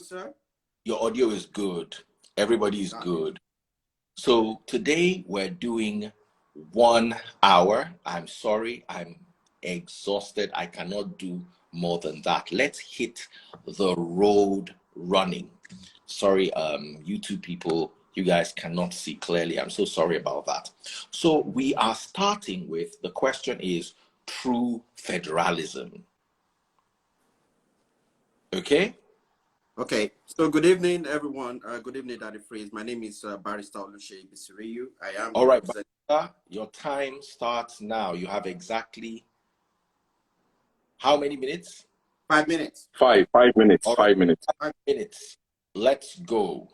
sir? Your audio is good. Everybody is good. So today we're doing 1 hour. I'm sorry, I'm exhausted. I cannot do more than that. Let's hit the road running. Sorry, you two people, you guys cannot see clearly. I'm so sorry about that. So we are starting with, the question is true federalism. Okay? Okay, so good evening, everyone. Good evening, Daddy Freeze. My name is Barrister Oluseyi Bisiriyu. I am All the right, representative. your time starts now. You have exactly how many minutes? 5 minutes. Five minutes. All right, 5 minutes. 5 minutes. Let's go.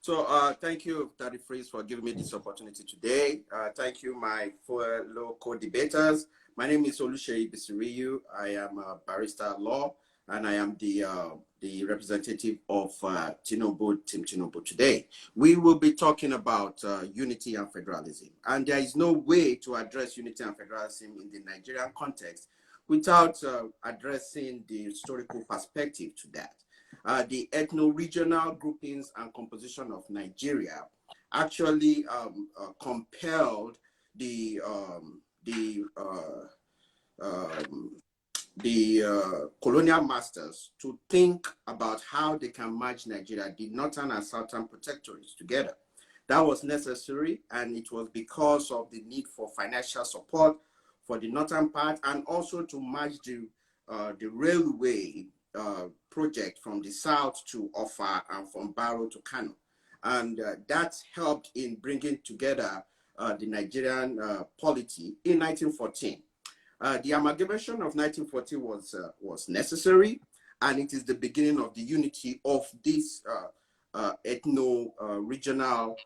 So thank you, Daddy Freeze, for giving me this opportunity today. Thank you, my fellow co-debaters. My name is Oluseyi Bisiriyu. I am a barrister at law, and I am the representative of Tinubu, Team Tinubu today. We will be talking about unity and federalism. And there is no way to address unity and federalism in the Nigerian context without addressing the historical perspective to that. The ethno-regional groupings and composition of Nigeria actually compelled the colonial masters to think about how they can merge Nigeria, the northern and southern protectorates, together. That was necessary, and it was because of the need for financial support for the northern part, and also to merge the railway project from the south to Offa and from Barrow to Kano. And that helped in bringing together the Nigerian polity in 1914. The amalgamation of 1940 was necessary, and it is the beginning of the unity of this ethno-regional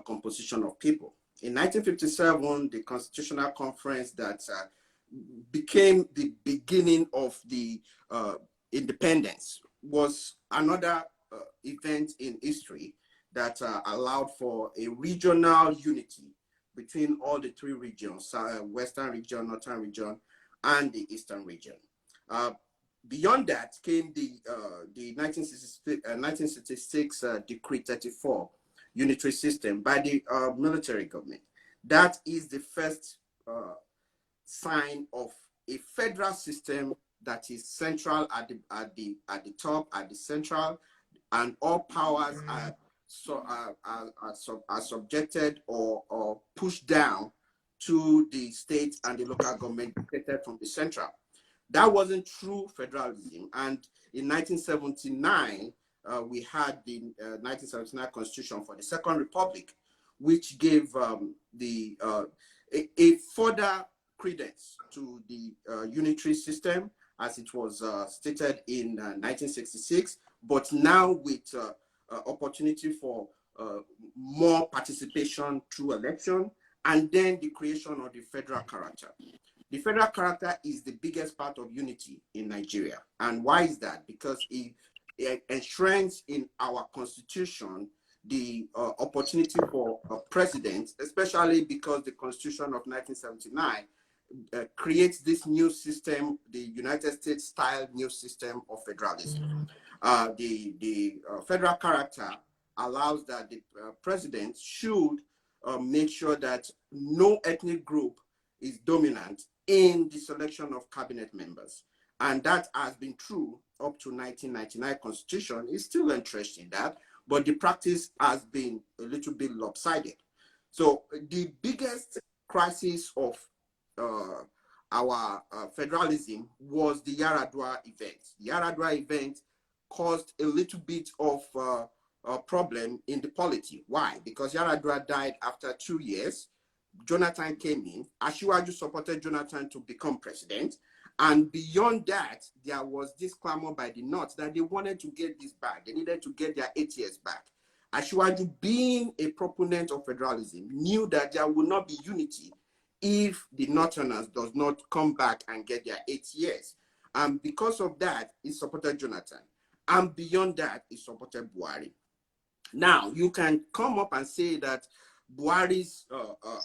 composition of people. In 1957, the Constitutional Conference that became the beginning of the independence was another event in history that allowed for a regional unity between all the three regions, Western region, Northern region, and the Eastern region. Beyond that came the 1966 Decree 34 unitary system by the military government. That is the first sign of a federal system that is central at the top, at the central, and all powers are subjected or pushed down to the state and the local government dictated from the central. That wasn't true federalism. And in 1979, we had the 1979 Constitution for the Second Republic, which gave a further credence to the unitary system as it was stated in 1966, but now with opportunity for more participation through election, and then the creation of the federal character. The federal character is the biggest part of unity in Nigeria. And why is that? Because it enshrines in our constitution the opportunity for a president, especially because the Constitution of 1979 creates this new system, the United States style new system of federalism. The federal character allows that the president should make sure that no ethnic group is dominant in the selection of cabinet members. And that has been true up to 1999 Constitution. It's still entrenched in that, but the practice has been a little bit lopsided. So the biggest crisis of our federalism was the Yaradua event. The Yaradua event caused a little bit of a problem in the polity. Why? Because Yaradua died after 2 years. Jonathan came in. Asiwaju supported Jonathan to become president. And beyond that, there was this clamor by the North that they wanted to get this back. They needed to get their 8 years back. Asiwaju, being a proponent of federalism, knew that there would not be unity if the Northerners does not come back and get their 8 years. And because of that, he supported Jonathan. And beyond that, he supported Buhari. Now, you can come up and say that Buhari's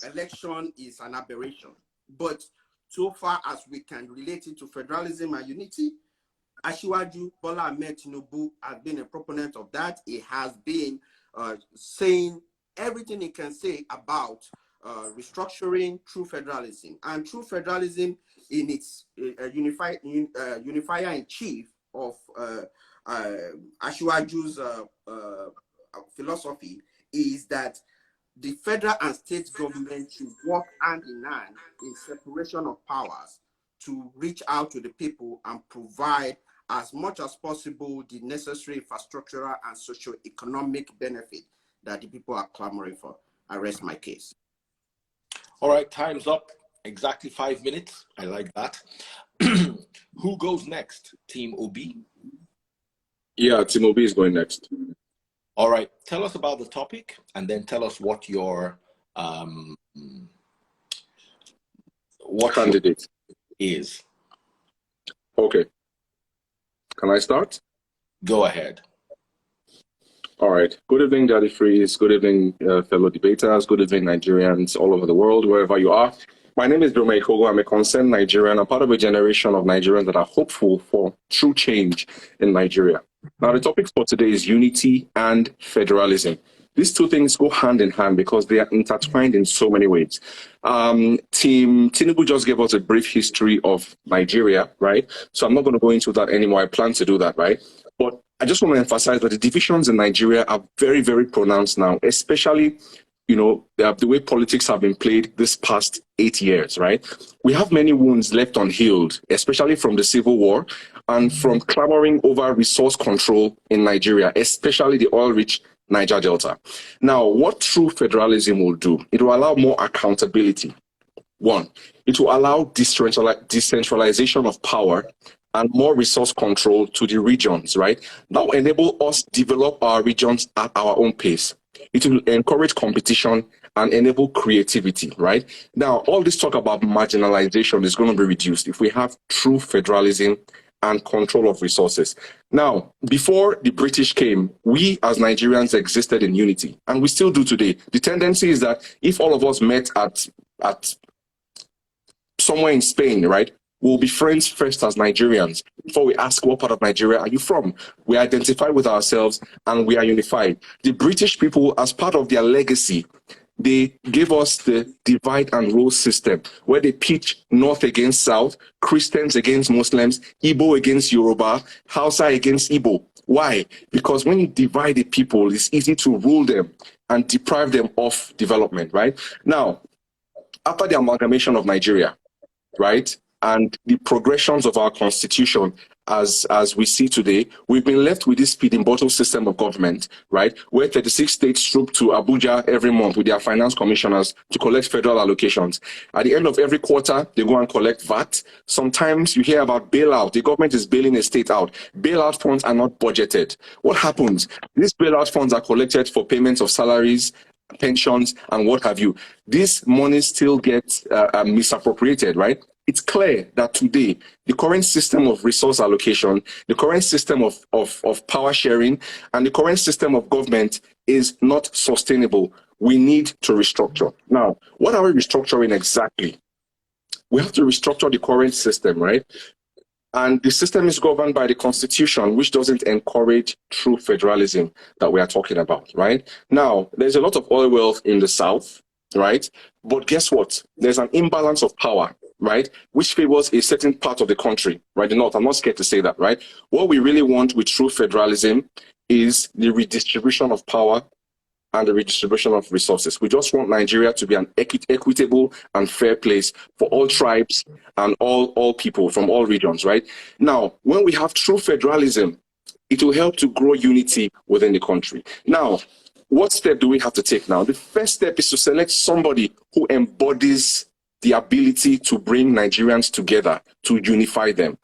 election is an aberration. But so far as we can relate it to federalism and unity, Asiwaju Bola Tinubu has been a proponent of that. He has been saying everything he can say about restructuring true federalism. And true federalism in its unifier in chief of Asiwaju's philosophy is that the federal and state government should work hand in hand in separation of powers to reach out to the people and provide as much as possible the necessary infrastructural and socio-economic benefit that the people are clamoring for. I rest my case. All right, time's up. Exactly 5 minutes. I like that. Who goes next? Team OB? Yeah, Team OB is going next. All right, tell us about the topic and then tell us what your candidate is. Okay. Can I start? Go ahead. All right. Good evening, Daddy Freeze. Good evening, fellow debaters. Good evening, Nigerians all over the world, wherever you are. My name is Brome Ikogo. I'm a concerned Nigerian. I'm part of a generation of Nigerians that are hopeful for true change in Nigeria. Now, the topic for today is unity and federalism. These two things go hand in hand because they are intertwined in so many ways. Team Tinubu just gave us a brief history of Nigeria, right? So I'm not going to go into that anymore. I plan to do that, right? But I just want to emphasize that the divisions in Nigeria are very, very pronounced now, especially, you know, the way politics have been played this past 8 years, right? We have many wounds left unhealed, especially from the civil war and from clamoring over resource control in Nigeria, especially the oil-rich Niger Delta. Now, what true federalism will do, it will allow more accountability. One, it will allow decentralization of power and more resource control to the regions, right? That will enable us develop our regions at our own pace. It will encourage competition and enable creativity, right? Now, all this talk about marginalization is going to be reduced if we have true federalism and control of resources. Now, before the British came, we as Nigerians existed in unity, and we still do today. The tendency is that if all of us met at somewhere in Spain, right, we'll be friends first as Nigerians. Before we ask what part of Nigeria are you from, we identify with ourselves and we are unified. The British people, as part of their legacy, they gave us the divide and rule system where they pitch North against South, Christians against Muslims, Igbo against Yoruba, Hausa against Igbo. Why? Because when you divide the people, it's easy to rule them and deprive them of development, right? Now, after the amalgamation of Nigeria, right, and the progressions of our constitution as we see today, we've been left with this feeding bottle system of government, right, where 36 states troop to Abuja every month with their finance commissioners to collect federal allocations. At the end of every quarter, they go and collect VAT. Sometimes you hear about bailout. The government is bailing a state out. Bailout funds are not budgeted. What happens? These bailout funds are collected for payments of salaries, pensions, and what have you. This money still gets misappropriated, right? It's clear that today, the current system of resource allocation, the current system of power sharing, and the current system of government is not sustainable. We need to restructure. Now, what are we restructuring exactly? We have to restructure the current system, right? And the system is governed by the Constitution, which doesn't encourage true federalism that we are talking about, right? Now, there's a lot of oil wealth in the South, right? But guess what? There's an imbalance of power, right? Which favors a certain part of the country, right? The North. I'm not scared to say that, right? What we really want with true federalism is the redistribution of power and the redistribution of resources. We just want Nigeria to be an equitable and fair place for all tribes and all people from all regions, right? Now, when we have true federalism, it will help to grow unity within the country. Now, what step do we have to take now? The first step is to select somebody who embodies the ability to bring Nigerians together, to unify them.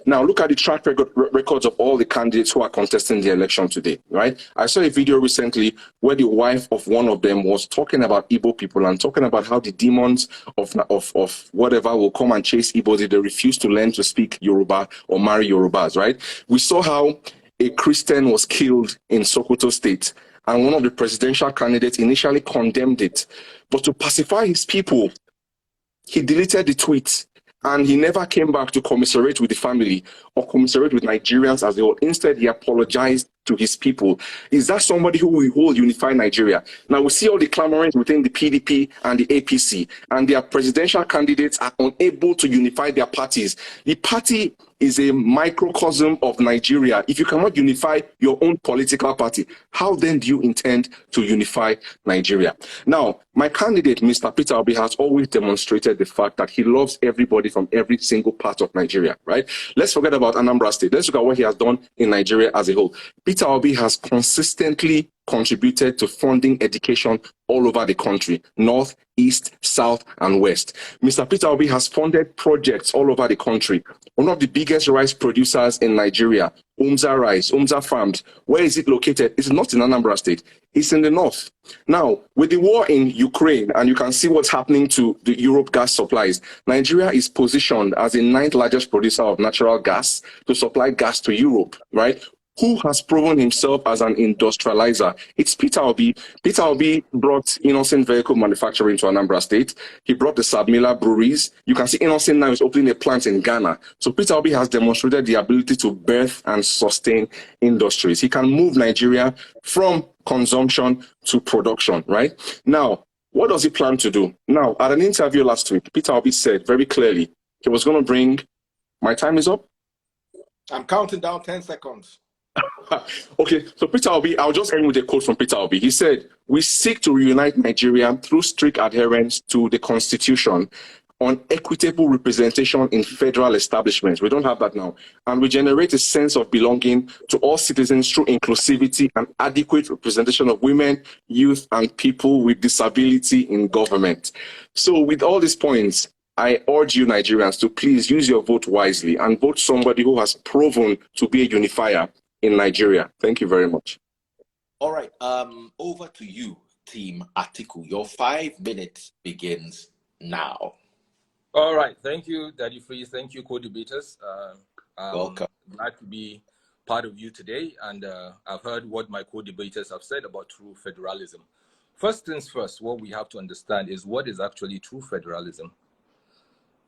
Now, look at the track records of all the candidates who are contesting the election today, right? I saw a video recently where the wife of one of them was talking about Igbo people and talking about how the demons of whatever will come and chase Igbos if they refuse to learn to speak Yoruba or marry Yorubas, right? We saw how a Christian was killed in Sokoto State, and one of the presidential candidates initially condemned it. But to pacify his people, he deleted the tweet And he never came back to commiserate with the family or commiserate with Nigerians as a whole. Instead, he apologized to his people. Is that somebody who will unify Nigeria? Now, we see all the clamorings within the PDP and the APC, and their presidential candidates are unable to unify their parties. The party is a microcosm of Nigeria. If you cannot unify your own political party, how then do you intend to unify Nigeria? Now, my candidate, Mr. Peter Obi, has always demonstrated the fact that he loves everybody from every single part of Nigeria, right? Let's forget about Anambra State. Let's look at what he has done in Nigeria as a whole. Peter Obi has consistently contributed to funding education all over the country, north, east, south, and west. Mr. Peter Obi has funded projects all over the country. One of the biggest rice producers in Nigeria, Umza Rice, Umza Farms. Where is it located? It's not in Anambra State. It's in the north. Now, with the war in Ukraine, and you can see what's happening to the Europe gas supplies, Nigeria is positioned as the 9th largest producer of natural gas to supply gas to Europe, right? Who has proven himself as an industrializer? It's Peter Obi. Peter Obi brought Innocent Vehicle Manufacturing to Anambra State. He brought the Sabmila breweries. You can see Innocent now is opening a plant in Ghana. So Peter Obi has demonstrated the ability to birth and sustain industries. He can move Nigeria from consumption to production, right? Now, what does he plan to do? Now, at an interview last week, Peter Obi said very clearly he was going to bring, my time is up? I'm counting down 10 seconds. Okay, so Peter Obi, I'll just end with a quote from Peter Obi. He said, "We seek to reunite Nigeria through strict adherence to the Constitution on equitable representation in federal establishments." We don't have that now. "And we generate a sense of belonging to all citizens through inclusivity and adequate representation of women, youth, and people with disability in government." So with all these points, I urge you Nigerians to please use your vote wisely and vote somebody who has proven to be a unifier in Nigeria. Thank you very much. All right. Over to you, Team Atiku. Your 5 minutes begins now. All right. Thank you, Daddy Freeze. Thank you, co-debaters. Welcome. Glad to be part of you today. And I've heard what my co-debaters have said about true federalism. First things first, what we have to understand is what is actually true federalism.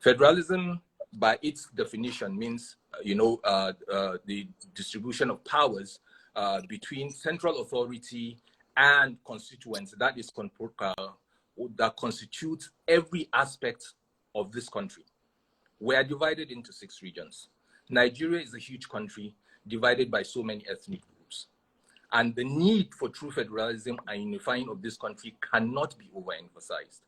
Federalism, by its definition, means the distribution of powers between central authority and constituents that constitutes every aspect of this country. We are divided into 6 regions. Nigeria is a huge country divided by so many ethnic groups. And the need for true federalism and unifying of this country cannot be overemphasized.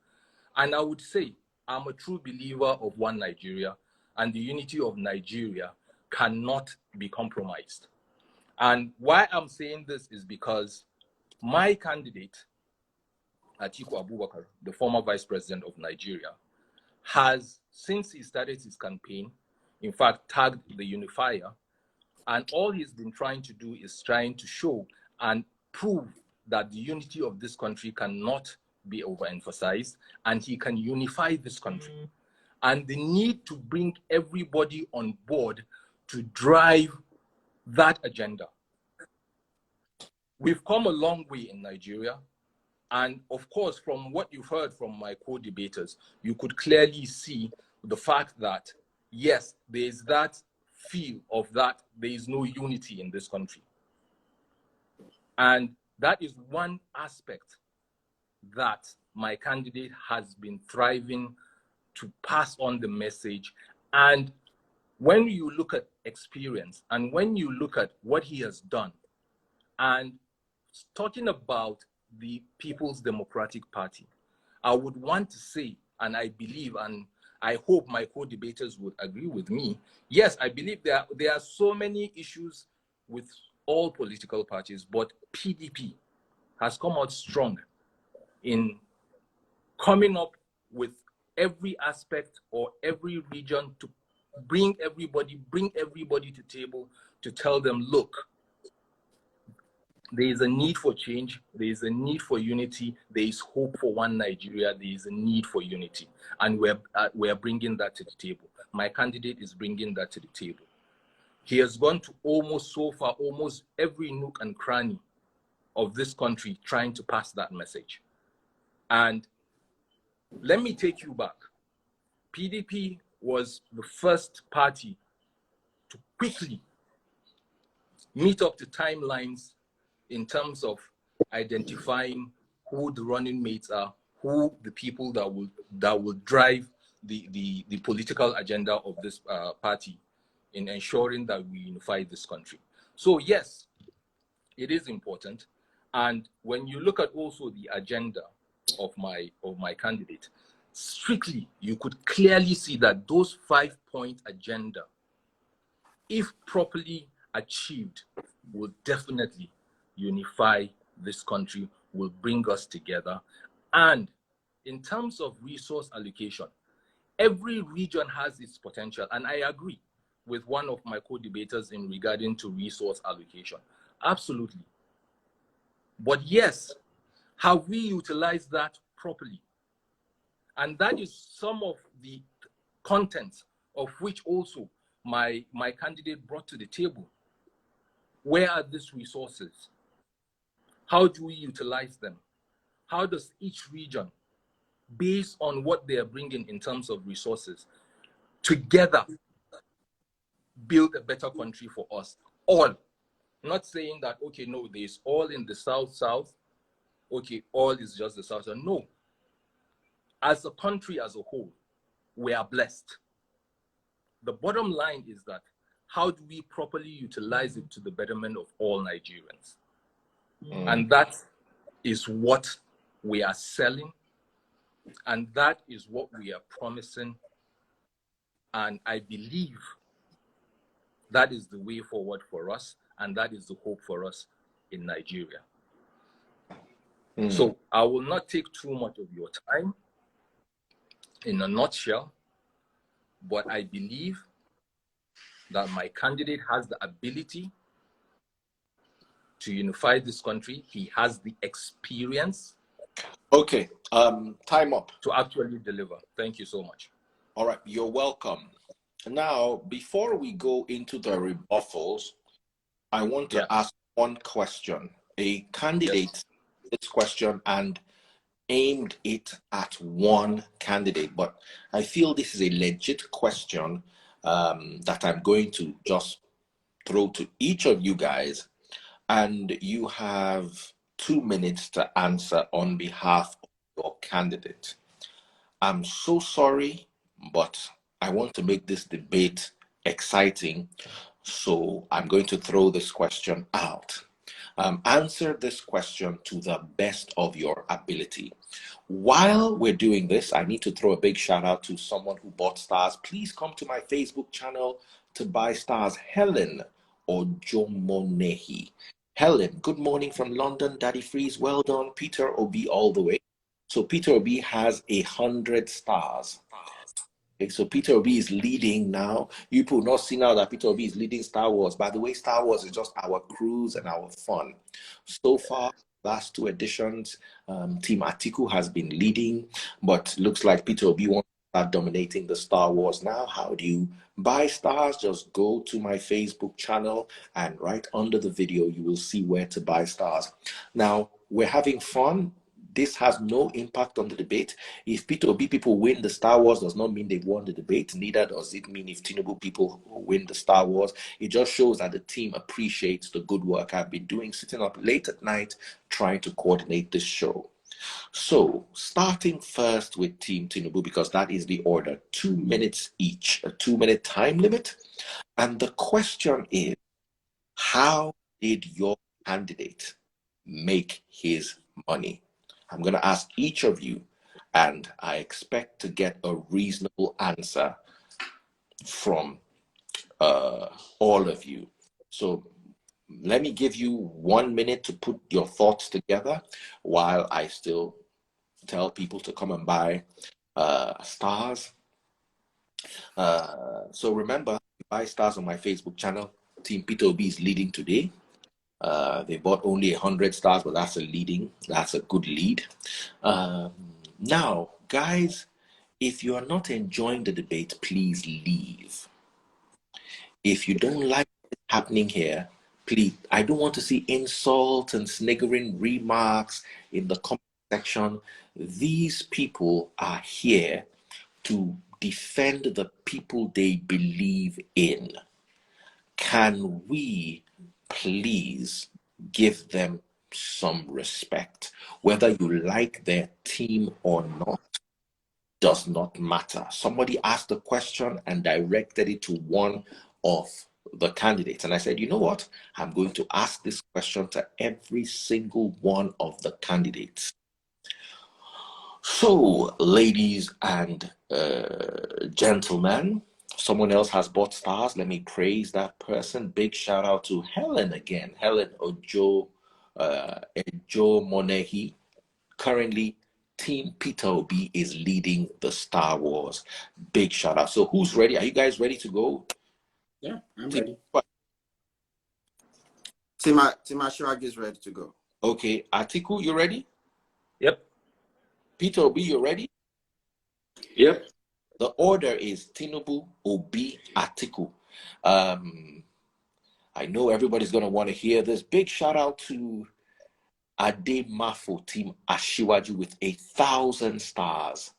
And I would say I'm a true believer of one Nigeria, and the unity of Nigeria cannot be compromised. And why I'm saying this is because my candidate, Atiku Abubakar, the former vice president of Nigeria, has, since he started his campaign, in fact, tagged the unifier. And all he's been trying to do is trying to show and prove that the unity of this country cannot be overemphasized, and he can unify this country. And the need to bring everybody on board to drive that agenda. We've come a long way in Nigeria. And of course, from what you've heard from my co-debaters, you could clearly see the fact that, yes, there's that feel of that there is no unity in this country. And that is one aspect that my candidate has been thriving to pass on the message. And when you look at experience and when you look at what he has done, and talking about the People's Democratic Party, I would want to say, and I believe, and I hope my co-debaters would agree with me, yes, I believe there are so many issues with all political parties, but PDP has come out strong in coming up with every aspect or every region to bring everybody to table to tell them, look, there is a need for change, there is a need for unity, there is hope for one Nigeria, there is a need for unity. And we're bringing that to the table. My candidate is bringing that to the table. He has gone to almost every nook and cranny of this country trying to pass that message. And let me take you back. PDP was the first party to quickly meet up to timelines in terms of identifying who the running mates are, who the people that will drive the political agenda of this party in ensuring that we unify this country. So yes, it is important. And when you look at also the agenda of my candidate, strictly, you could clearly see that those 5-point agenda, if properly achieved, will definitely unify this country, will bring us together. And in terms of resource allocation, every region has its potential. And I agree with one of my co-debaters in regarding to resource allocation. Absolutely. But yes, have we utilized that properly? And that is some of the content of which also my candidate brought to the table. Where are these resources? How do we utilize them? How does each region, based on what they are bringing in terms of resources, together build a better country for us all? Not saying that, okay, no, there's all in the south, okay, all is just the south. No. As a country as a whole, we are blessed. The bottom line is that how do we properly utilize it to the betterment of all Nigerians? And that is what we are selling, and that is what we are promising. And I believe that is the way forward for us, and that is the hope for us in Nigeria. So I will not take too much of your time in a nutshell, but I believe that my candidate has the ability to unify this country. He has the experience. Okay, time up. To actually deliver. Thank you so much. All right, you're welcome. Now, before we go into the rebuttals, I want to ask one question. A candidate this question and aimed it at one candidate, but I feel this is a legit question that I'm going to just throw to each of you guys, and you have 2 minutes to answer on behalf of your candidate. I'm so sorry, but I want to make this debate exciting, so I'm going to throw this question out. Answer this question to the best of your ability. While we're doing this, I need to throw a big shout out to someone who bought stars. Please come to my Facebook channel to buy stars. Helen Ojomonehi. Helen, good morning from London. Daddy Freeze, well done. Peter Obi all the way. So Peter Obi has 100 stars. Okay, so Peter Obi is leading now. You people not see now that Peter Obi is leading Star Wars. By the way, Star Wars is just our cruise and our fun. So far, last 2 editions, Team Atiku has been leading, but looks like Peter Obi wants to start dominating the Star Wars now. How do you buy stars? Just go to my Facebook channel, and right under the video, you will see where to buy stars. Now, we're having fun. This has no impact on the debate. If Peter Obi people win the Star Wars, does not mean they've won the debate. Neither does it mean if Tinubu people win the Star Wars. It just shows that the team appreciates the good work I've been doing, sitting up late at night, trying to coordinate this show. So, starting first with Team Tinubu, because that is the order. 2 minutes each, a 2-minute time limit. And the question is, how did your candidate make his money? I'm going to ask each of you, and I expect to get a reasonable answer from all of you. So let me give you 1 minute to put your thoughts together while I still tell people to come and buy stars. So remember, buy stars on my Facebook channel. Team Peter Obi is leading today. They bought only 100 stars, but that's a good lead. Now, guys, if you are not enjoying the debate, please leave. If you don't like what's happening here, please, I don't want to see insult and sniggering remarks in the comment section. These people are here to defend the people they believe in, can we please give them some respect? Whether you like their team or not does not matter. Somebody asked a question and directed it to one of the candidates. And I said, you know what? I'm going to ask this question to every single one of the candidates. So, ladies and gentlemen, someone else has bought stars. Let me praise that person. Big shout out to Helen again. Helen Ojo Monehi. Currently, Team Peter Obi is leading the Star Wars. Big shout out. So, who's ready? Are you guys ready to go? Yeah, I'm ready. Team Ashwag is ready to go. Okay, Atiku, you ready? Yep. Peter Obi, you ready? Yep. The order is Tinubu, Obi, Atiku. I know everybody's going to want to hear this. Big shout out to Ade Mafo, Team Ashiwaju with 1,000 stars.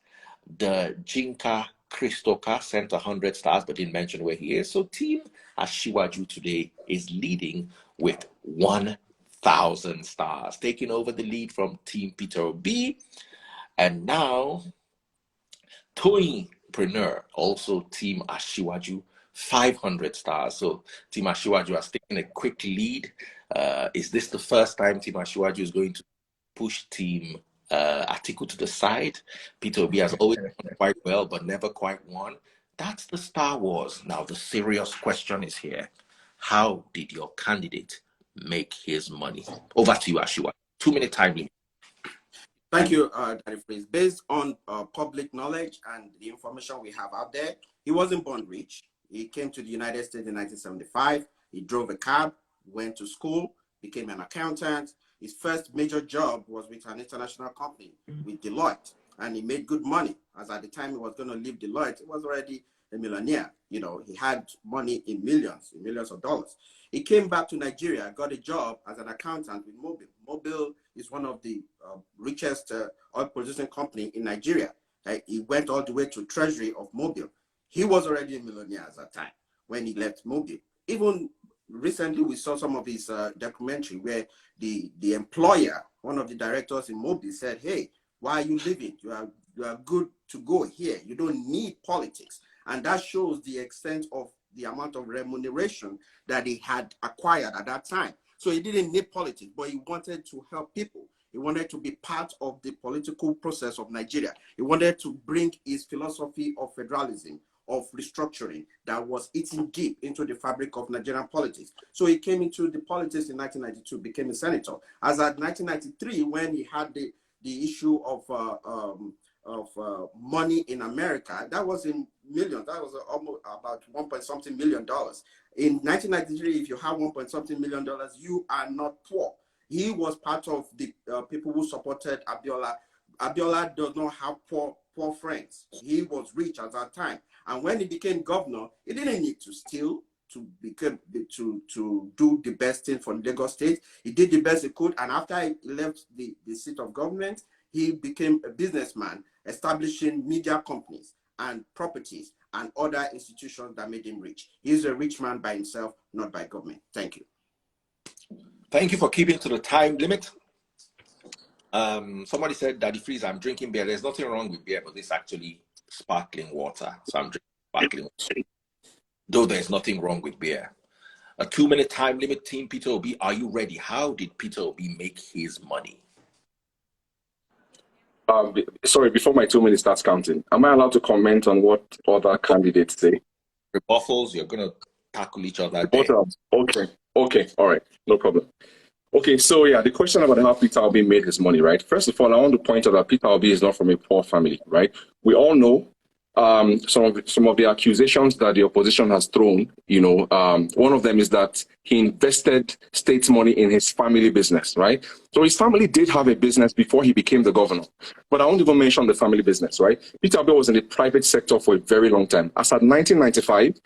The Jinka Christoka sent 100 stars but didn't mention where he is. So Team Ashiwaju today is leading with 1,000 stars, taking over the lead from Team Peter Obi. And now, Toyinpreneur, also Team Ashiwaju, 500 stars. So Team Ashiwaju has taken a quick lead. Is this the first time Team Ashiwaju is going to push Team Atiku to the side? Peter Obi has always done quite well, but never quite won. That's the Star Wars. Now, the serious question is here. How did your candidate make his money? Over to you, Ashiwaju. 2-minute time limit. Thank you, Daddy Freeze. Based on public knowledge and the information we have out there, he wasn't born rich. He came to the United States in 1975. He drove a cab, went to school, became an accountant. His first major job was with an international company, with Deloitte, and he made good money. As at the time he was going to leave Deloitte, he was already a millionaire. You know, he had money in millions of dollars. He came back to Nigeria, got a job as an accountant with Mobil. Mobil is one of the richest oil producing company in Nigeria. He went all the way to treasury of Mobil. He was already a millionaire at that time when he left Mobil. Even recently, we saw some of his documentary where the employer, one of the directors in Mobil, said, "Hey, why are you leaving? You are good to go here. You don't need politics." And that shows the extent of the amount of remuneration that he had acquired at that time. So he didn't need politics, but he wanted to help people. He wanted to be part of the political process of Nigeria. He wanted to bring his philosophy of federalism, of restructuring that was eating deep into the fabric of Nigerian politics. So he came into the politics in 1992, became a senator. As at 1993, when he had the issue of money in America, that was in millions. That was almost about $1.something million. In 1993, if you have $1.something million, you are not poor. He was part of the people who supported Abiola. Abiola does not have poor friends. He was rich at that time. And when he became governor, he didn't need to steal to do the best thing for Lagos State. He did the best he could. And after he left the seat of government, he became a businessman, establishing media companies and properties and other institutions that made him rich. He's a rich man by himself, not by government. Thank you. Thank you for keeping to the time limit. Somebody said, Daddy Freeze, I'm drinking beer. There's nothing wrong with beer, but this is actually sparkling water. So I'm drinking sparkling water. Though there's nothing wrong with beer. A 2-minute time limit. Team Peter Obi, are you ready? How did Peter Obi make his money? Sorry, before my 2 minutes starts counting, am I allowed to comment on what other candidates say? Rebuttals, you're going to tackle each other. Okay, all right, no problem. Okay, so yeah, the question about how Peter Obi made his money, right? First of all, I want to point out that Peter Obi is not from a poor family, right? We all know some of the accusations that the opposition has thrown. One of them is that he invested state money in his family business, right? So his family did have a business before he became the governor, but I won't even mention the family business, right? Peter Obi was in the private sector for a very long time. As at 1995,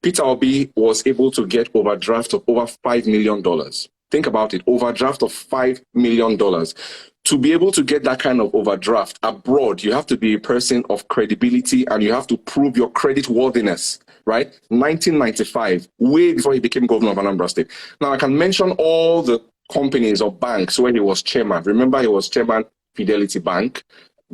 Peter Obi was able to get overdraft of over $5 million. Think about it, overdraft of $5 million. To be able to get that kind of overdraft abroad, you have to be a person of credibility and you have to prove your credit worthiness, right? 1995, way before he became governor of Anambra State. Now, I can mention all the companies or banks where he was chairman. Remember, he was chairman Fidelity Bank,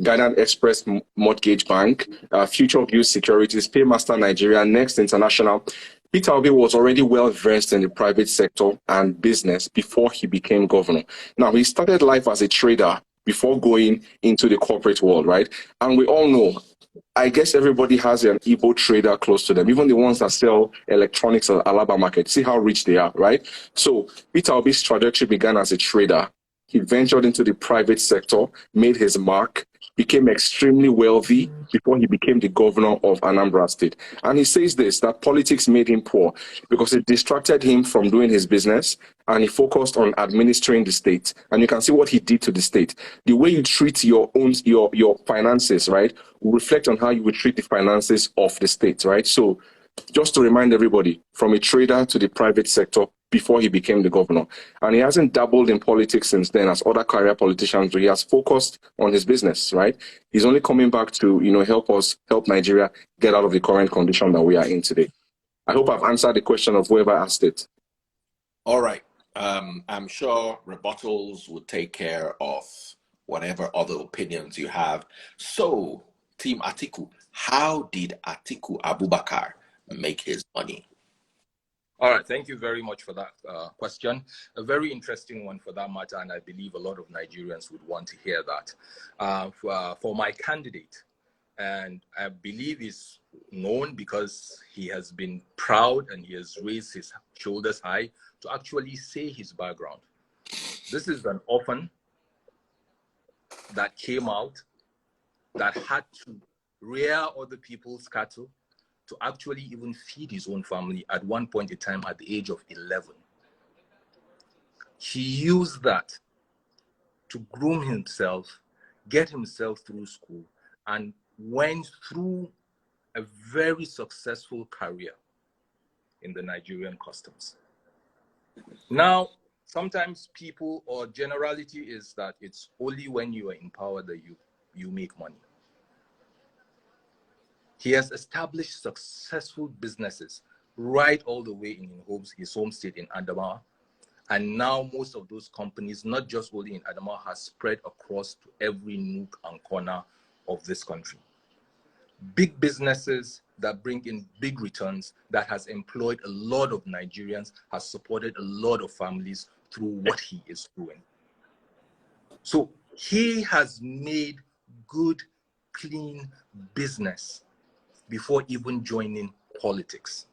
Ghana Express Mortgage Bank, Future View Securities, Paymaster Nigeria, Next International. Peter Obi was already well versed in the private sector and business before he became governor. Now, he started life as a trader before going into the corporate world, right? And we all know, I guess everybody has an Igbo trader close to them, even the ones that sell electronics at Alaba Market. See how rich they are, right? So Peter Obi's trajectory began as a trader. He ventured into the private sector, made his mark, became extremely wealthy before he became the governor of Anambra State. And he says this, that politics made him poor because it distracted him from doing his business and he focused on administering the state. And you can see what he did to the state. The way you treat your finances, right, will reflect on how you will treat the finances of the state, right? So just to remind everybody, from a trader to the private sector before he became the governor. And he hasn't dabbled in politics since then as other career politicians do. He has focused on his business, right? He's only coming back to, help Nigeria get out of the current condition that we are in today. I hope I've answered the question of whoever asked it. All right. I'm sure rebuttals will take care of whatever other opinions you have. So, Team Atiku, how did Atiku Abubakar make his money? All right, thank you very much for that question. A very interesting one for that matter, and I believe a lot of Nigerians would want to hear that. For my candidate, and I believe he's known because he has been proud and he has raised his shoulders high to actually say his background. This is an orphan that came out, that had to rear other people's cattle, to actually even feed his own family at one point in time at the age of 11. He used that to groom himself, get himself through school, and went through a very successful career in the Nigerian customs. Now, sometimes people, or generality is that it's only when you are in power that you make money. He has established successful businesses right all the way in his home state in Adamawa. And now most of those companies, not just only in Adamawa, has spread across to every nook and corner of this country. Big businesses that bring in big returns, that has employed a lot of Nigerians, has supported a lot of families through what he is doing. So he has made good, clean business before even joining politics.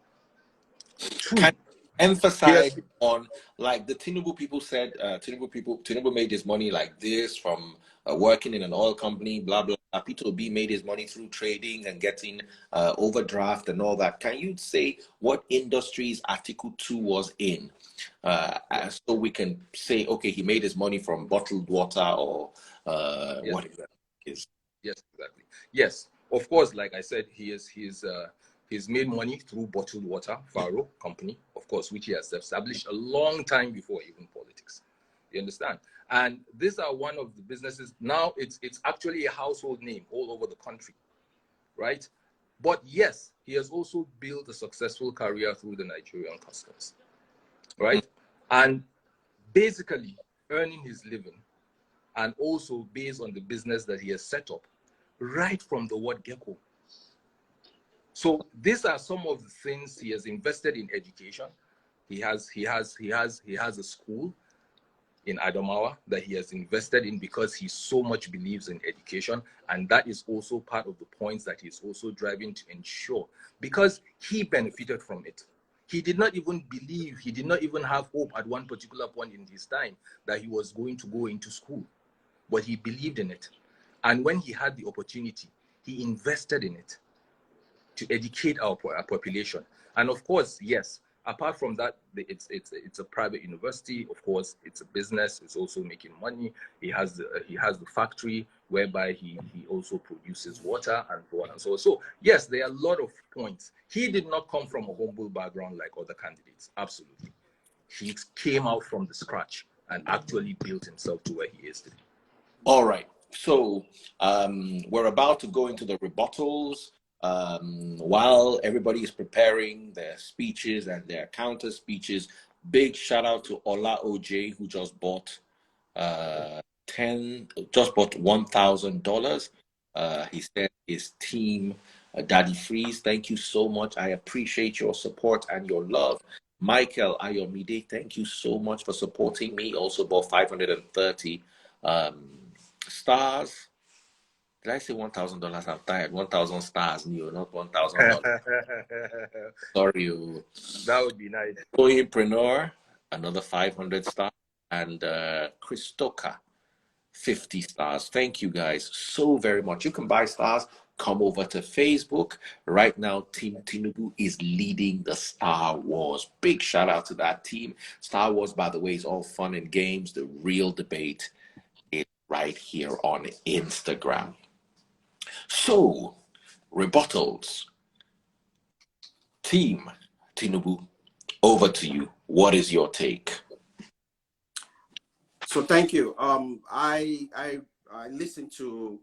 Can emphasize on, like the Tinubu people said, Tinubu made his money like this from working in an oil company, blah, blah. Peter Obi made his money through trading and getting overdraft and all that. Can you say what industries Atiku 2 was in? So we can say, okay, he made his money from bottled water or yes, what exactly. is. Yes, exactly. Yes, of course, like I said, he's made money through bottled water, Faro company, of course, which he has established a long time before even politics. You understand? And these are one of the businesses. Now it's actually a household name all over the country, right? But yes, he has also built a successful career through the Nigerian customs, right? And basically earning his living, and also based on the business that he has set up right from the word gecko. So these are some of the things he has invested in education. He has a school in Adamawa that he has invested in because he so much believes in education, and that is also part of the points that he's also driving to ensure, because he benefited from it. He did not even believe, he did not even have hope at one particular point in his time that he was going to go into school, but he believed in it. And when he had the opportunity, he invested in it to educate our population. And of course, yes, apart from that, it's a private university. Of course, it's a business. It's also making money. He has the factory whereby he also produces water and so on and so on. So yes, there are a lot of points. He did not come from a humble background like other candidates. Absolutely, he came out from the scratch and actually built himself to where he is today. All right. So we're about to go into the rebuttals. While everybody is preparing their speeches and their counter speeches, big shout out to Ola OJ, who just bought $1,000. He said his team, Daddy Freeze, thank you so much. I appreciate your support and your love. Michael Ayomide, thank you so much for supporting me. Also bought 530 stars. Did I say $1,000? I'm tired. 1,000 stars, Neo, not $1,000. Sorry. That would be nice. Toyinpreneur, another 500 stars, and Christoka, 50 stars. Thank you guys so very much. You can buy stars. Come over to Facebook. Right now, Team Tinubu is leading the Star Wars. Big shout out to that team. Star Wars, by the way, is all fun and games. The real debate is right here on Instagram. So, rebuttals. Team Tinubu, over to you. What is your take? So thank you. I listened to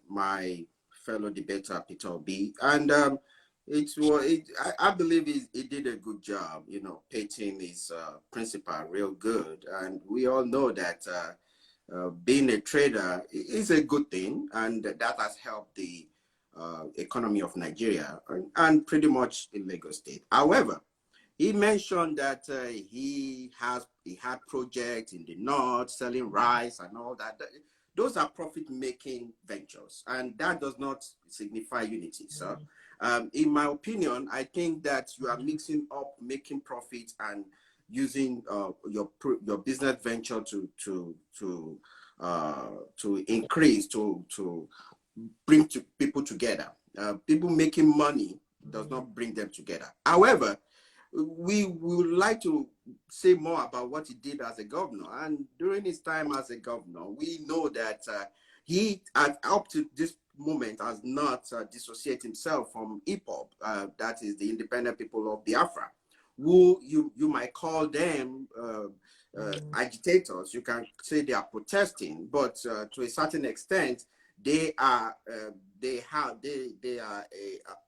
my fellow debater Peter B, and I believe he did a good job. You know, painting his principle real good, and we all know that being a trader is a good thing, and that has helped the economy of Nigeria and pretty much in Lagos State. However, he mentioned that he had projects in the north selling rice and all that. Those are profit-making ventures, and that does not signify unity. So, in my opinion, I think that you are mixing up making profit and using your business venture to increase to bring people together. People making money does not bring them together. However, we would like to say more about what he did as a governor. And during his time as a governor, we know that he, up to this moment, has not dissociated himself from IPOB, that is the Independent People of Biafra, who you might call them agitators. You can say they are protesting, but to a certain extent, they are a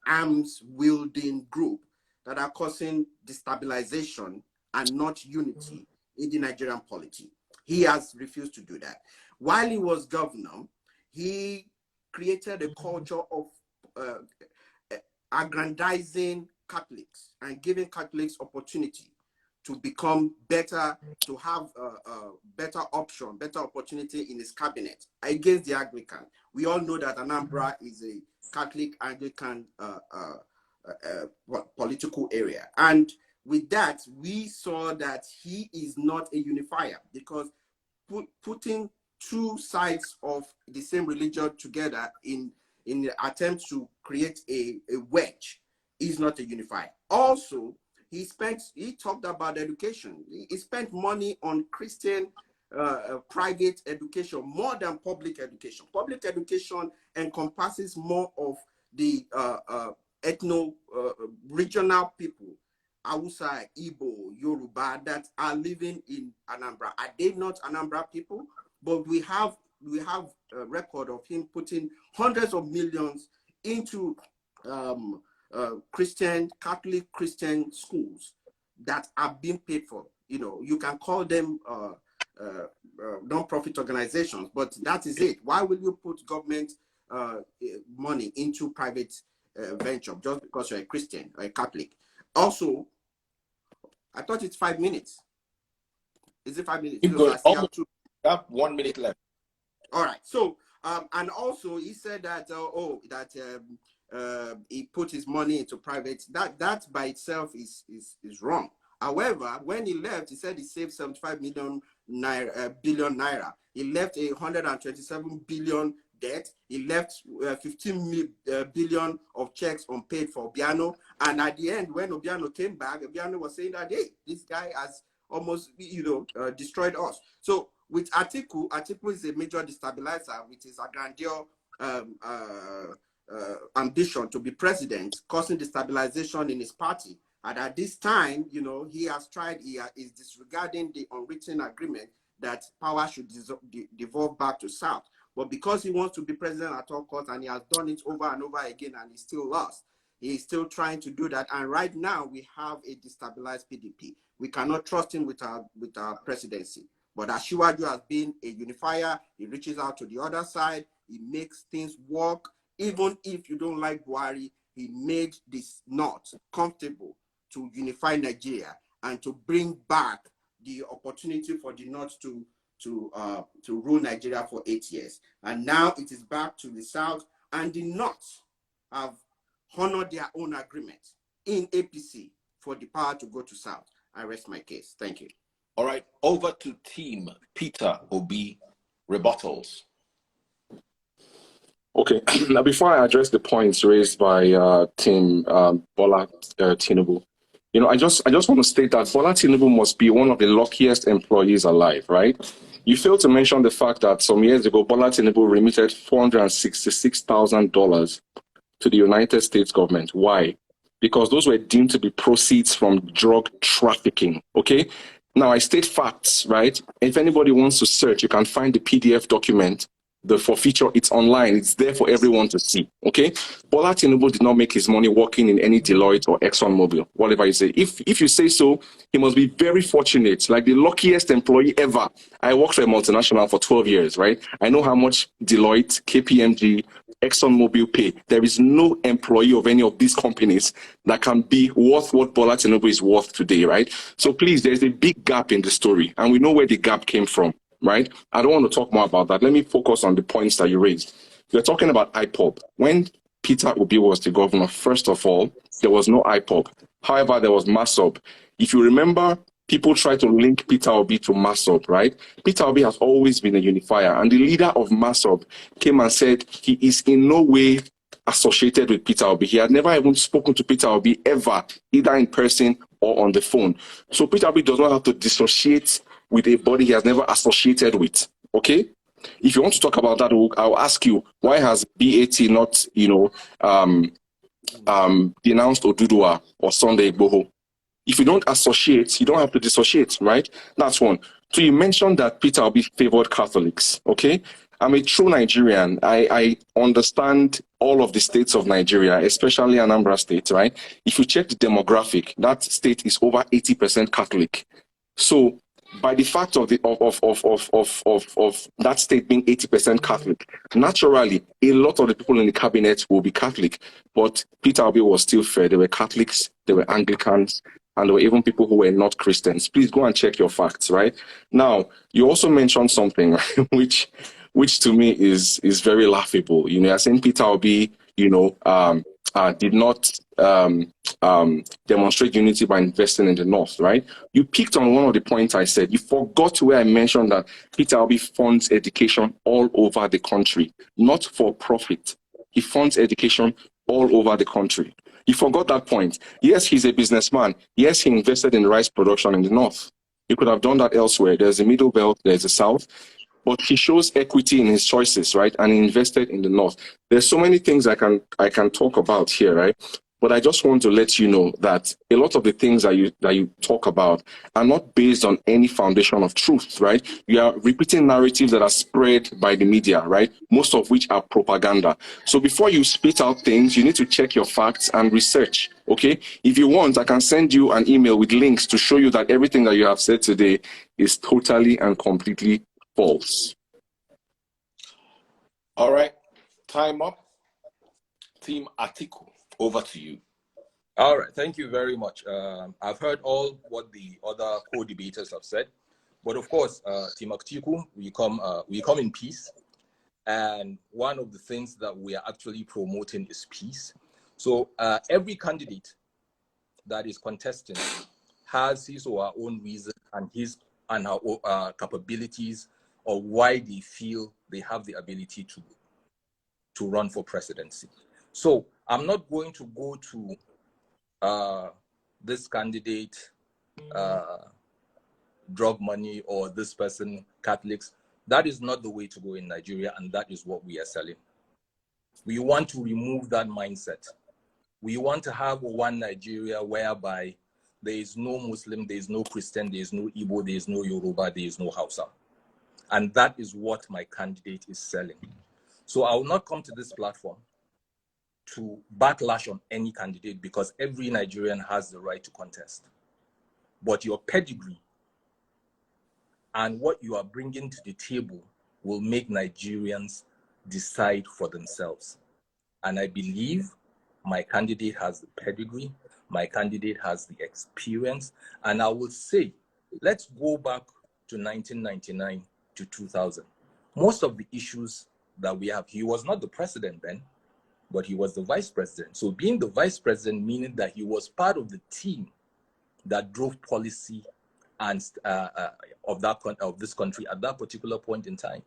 arms wielding group that are causing destabilization and not unity in the Nigerian polity. He has refused to do that. While he was governor, he created a culture of aggrandizing Catholics and giving Catholics opportunity to become better, to have a better option, better opportunity in his cabinet against the Anglican. We all know that Anambra is a Catholic Anglican political area. And with that, we saw that he is not a unifier, because putting two sides of the same religion together in the attempt to create a wedge is not a unifier. Also, he talked about education. He spent money on Christian private education more than public education. Public education encompasses more of the regional people, Hausa, Igbo, Yoruba, that are living in Anambra. Are they not Anambra people? But we have a record of him putting hundreds of millions into Catholic Christian schools that are being paid for. You know, you can call them non-profit organizations, but that is it. Why will you put government money into private venture just because you're a Christian or a Catholic? Also, I thought it's 5 minutes. Is it 5 minutes? Because I still have 1 minute left. All right. So, and also he said that he put his money into private. That by itself is wrong. However, when he left, he said he saved 75 billion naira. He left 127 billion debt. He left 15 billion of checks unpaid for Obiano. And at the end, when Obiano came back, Obiano was saying that, hey, this guy has almost, destroyed us. So with Atiku is a major destabilizer with his grandeur ambition to be president, causing destabilization in his party. And at this time, he has tried, he is disregarding the unwritten agreement that power should devolve back to South. But because he wants to be president at all costs, and he has done it over and over again, and he still lost, he's still trying to do that. And right now, we have a destabilized PDP. We cannot trust him with our presidency. But Asiwaju has been a unifier. He reaches out to the other side. He makes things work. Even if you don't like Buhari, he made this North comfortable to unify Nigeria and to bring back the opportunity for the North to rule Nigeria for 8 years. And now it is back to the South, and the North have honored their own agreement in APC for the power to go to South. I rest my case. Thank you. All right, over to Team Peter Obi, rebuttals. Okay, now before I address the points raised by Team Bola Tinubu, I just want to state that Bola Tinubu must be one of the luckiest employees alive, right? You failed to mention the fact that some years ago, Bola Tinubu remitted $466,000 to the United States government. Why? Because those were deemed to be proceeds from drug trafficking, okay? Now, I state facts, right? If anybody wants to search, you can find the PDF document, the forfeiture. It's online. It's there for everyone to see, okay? Bola Tinubu did not make his money working in any Deloitte or ExxonMobil, whatever you say. If you say so, he must be very fortunate, like the luckiest employee ever. I worked for a multinational for 12 years, right? I know how much Deloitte, KPMG, ExxonMobil pay. There is no employee of any of these companies that can be worth what Bola Tinubu is worth today, right? So please, there's a big gap in the story, and we know where the gap came from, right? I don't want to talk more about that. Let me focus on the points that you raised. You're talking about IPOB. When Peter Obi was the governor, first of all, there was no IPOB. However, there was MASOB. If you remember, people try to link Peter Obi to MASOB, right? Peter Obi has always been a unifier, and the leader of MASOB came and said he is in no way associated with Peter Obi. He had never even spoken to Peter Obi ever, either in person or on the phone. So Peter Obi does not have to dissociate with a body he has never associated with, okay? If you want to talk about that, I'll ask you, why has BAT not, denounced Oduduwa or Sunday Igboho? If you don't associate, you don't have to dissociate, right? That's one. So you mentioned that Peter Obi favored Catholics, okay? I'm a true Nigerian. I understand all of the states of Nigeria, especially Anambra State, right? If you check the demographic, that state is over 80% Catholic. So by the fact of that state being 80% Catholic, naturally, a lot of the people in the cabinet will be Catholic. But Peter Obi was still fair. There were Catholics, there were Anglicans, and there were even people who were not Christians. Please go and check your facts, right? Now, you also mentioned something which to me is very laughable. You're saying Peter Obi, did not demonstrate unity by investing in the North, right? You picked on one of the points I said. You forgot where I mentioned that Peter Obi funds education all over the country, not for profit. He funds education all over the country. You forgot that point. Yes, he's a businessman. Yes, he invested in rice production in the North. He could have done that elsewhere. There's a middle belt, there's a South. But he shows equity in his choices, right? And he invested in the North. There's so many things I can talk about here, right? But I just want to let you know that a lot of the things that you talk about are not based on any foundation of truth, right? You are repeating narratives that are spread by the media, right? Most of which are propaganda. So before you spit out things, you need to check your facts and research, okay? If you want, I can send you an email with links to show you that everything that you have said today is totally and completely false. All right, time up. Team Atiku, over to you. All right, thank you very much. I've heard all what the other co-debaters have said, but of course, Team Atiku, we come in peace, and one of the things that we are actually promoting is peace. So every candidate that is contesting has his or her own reason and his and her capabilities, or why they feel they have the ability to run for presidency. So I'm not going to go to this candidate, drug money, or this person, Catholics. That is not the way to go in Nigeria, and that is what we are selling. We want to remove that mindset. We want to have one Nigeria whereby there is no Muslim, there is no Christian, there is no Igbo, there is no Yoruba, there is no Hausa. And that is what my candidate is selling. So I will not come to this platform to backlash on any candidate, because every Nigerian has the right to contest. But your pedigree and what you are bringing to the table will make Nigerians decide for themselves. And I believe my candidate has the pedigree, my candidate has the experience. And I will say, let's go back to 1999 to 2000. Most of the issues that we have, he was not the president then, but he was the vice president. So being the vice president, meaning that he was part of the team that drove policy and of this country at that particular point in time.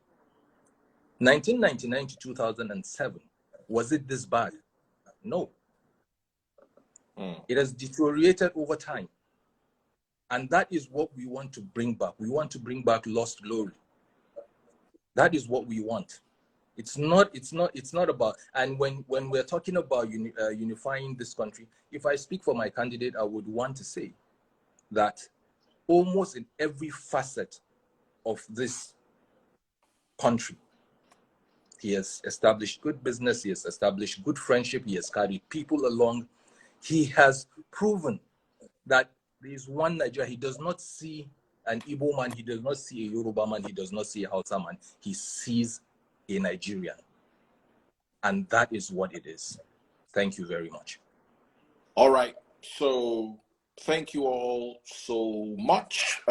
1999 to 2007, was it this bad? No. It has deteriorated over time. And that is what we want to bring back. We want to bring back lost glory. That is what we want. It's not about, and when we're talking about unifying this country, if I speak for my candidate, I would want to say that almost in every facet of this country, he has established good business, he has established good friendship, he has carried people along. He has proven that there is one Nigeria. He does not see an Igbo man, he does not see a Yoruba man, he does not see a Hausa man. He sees a Nigerian. And that is what it is. Thank you very much. All right. So thank you all so much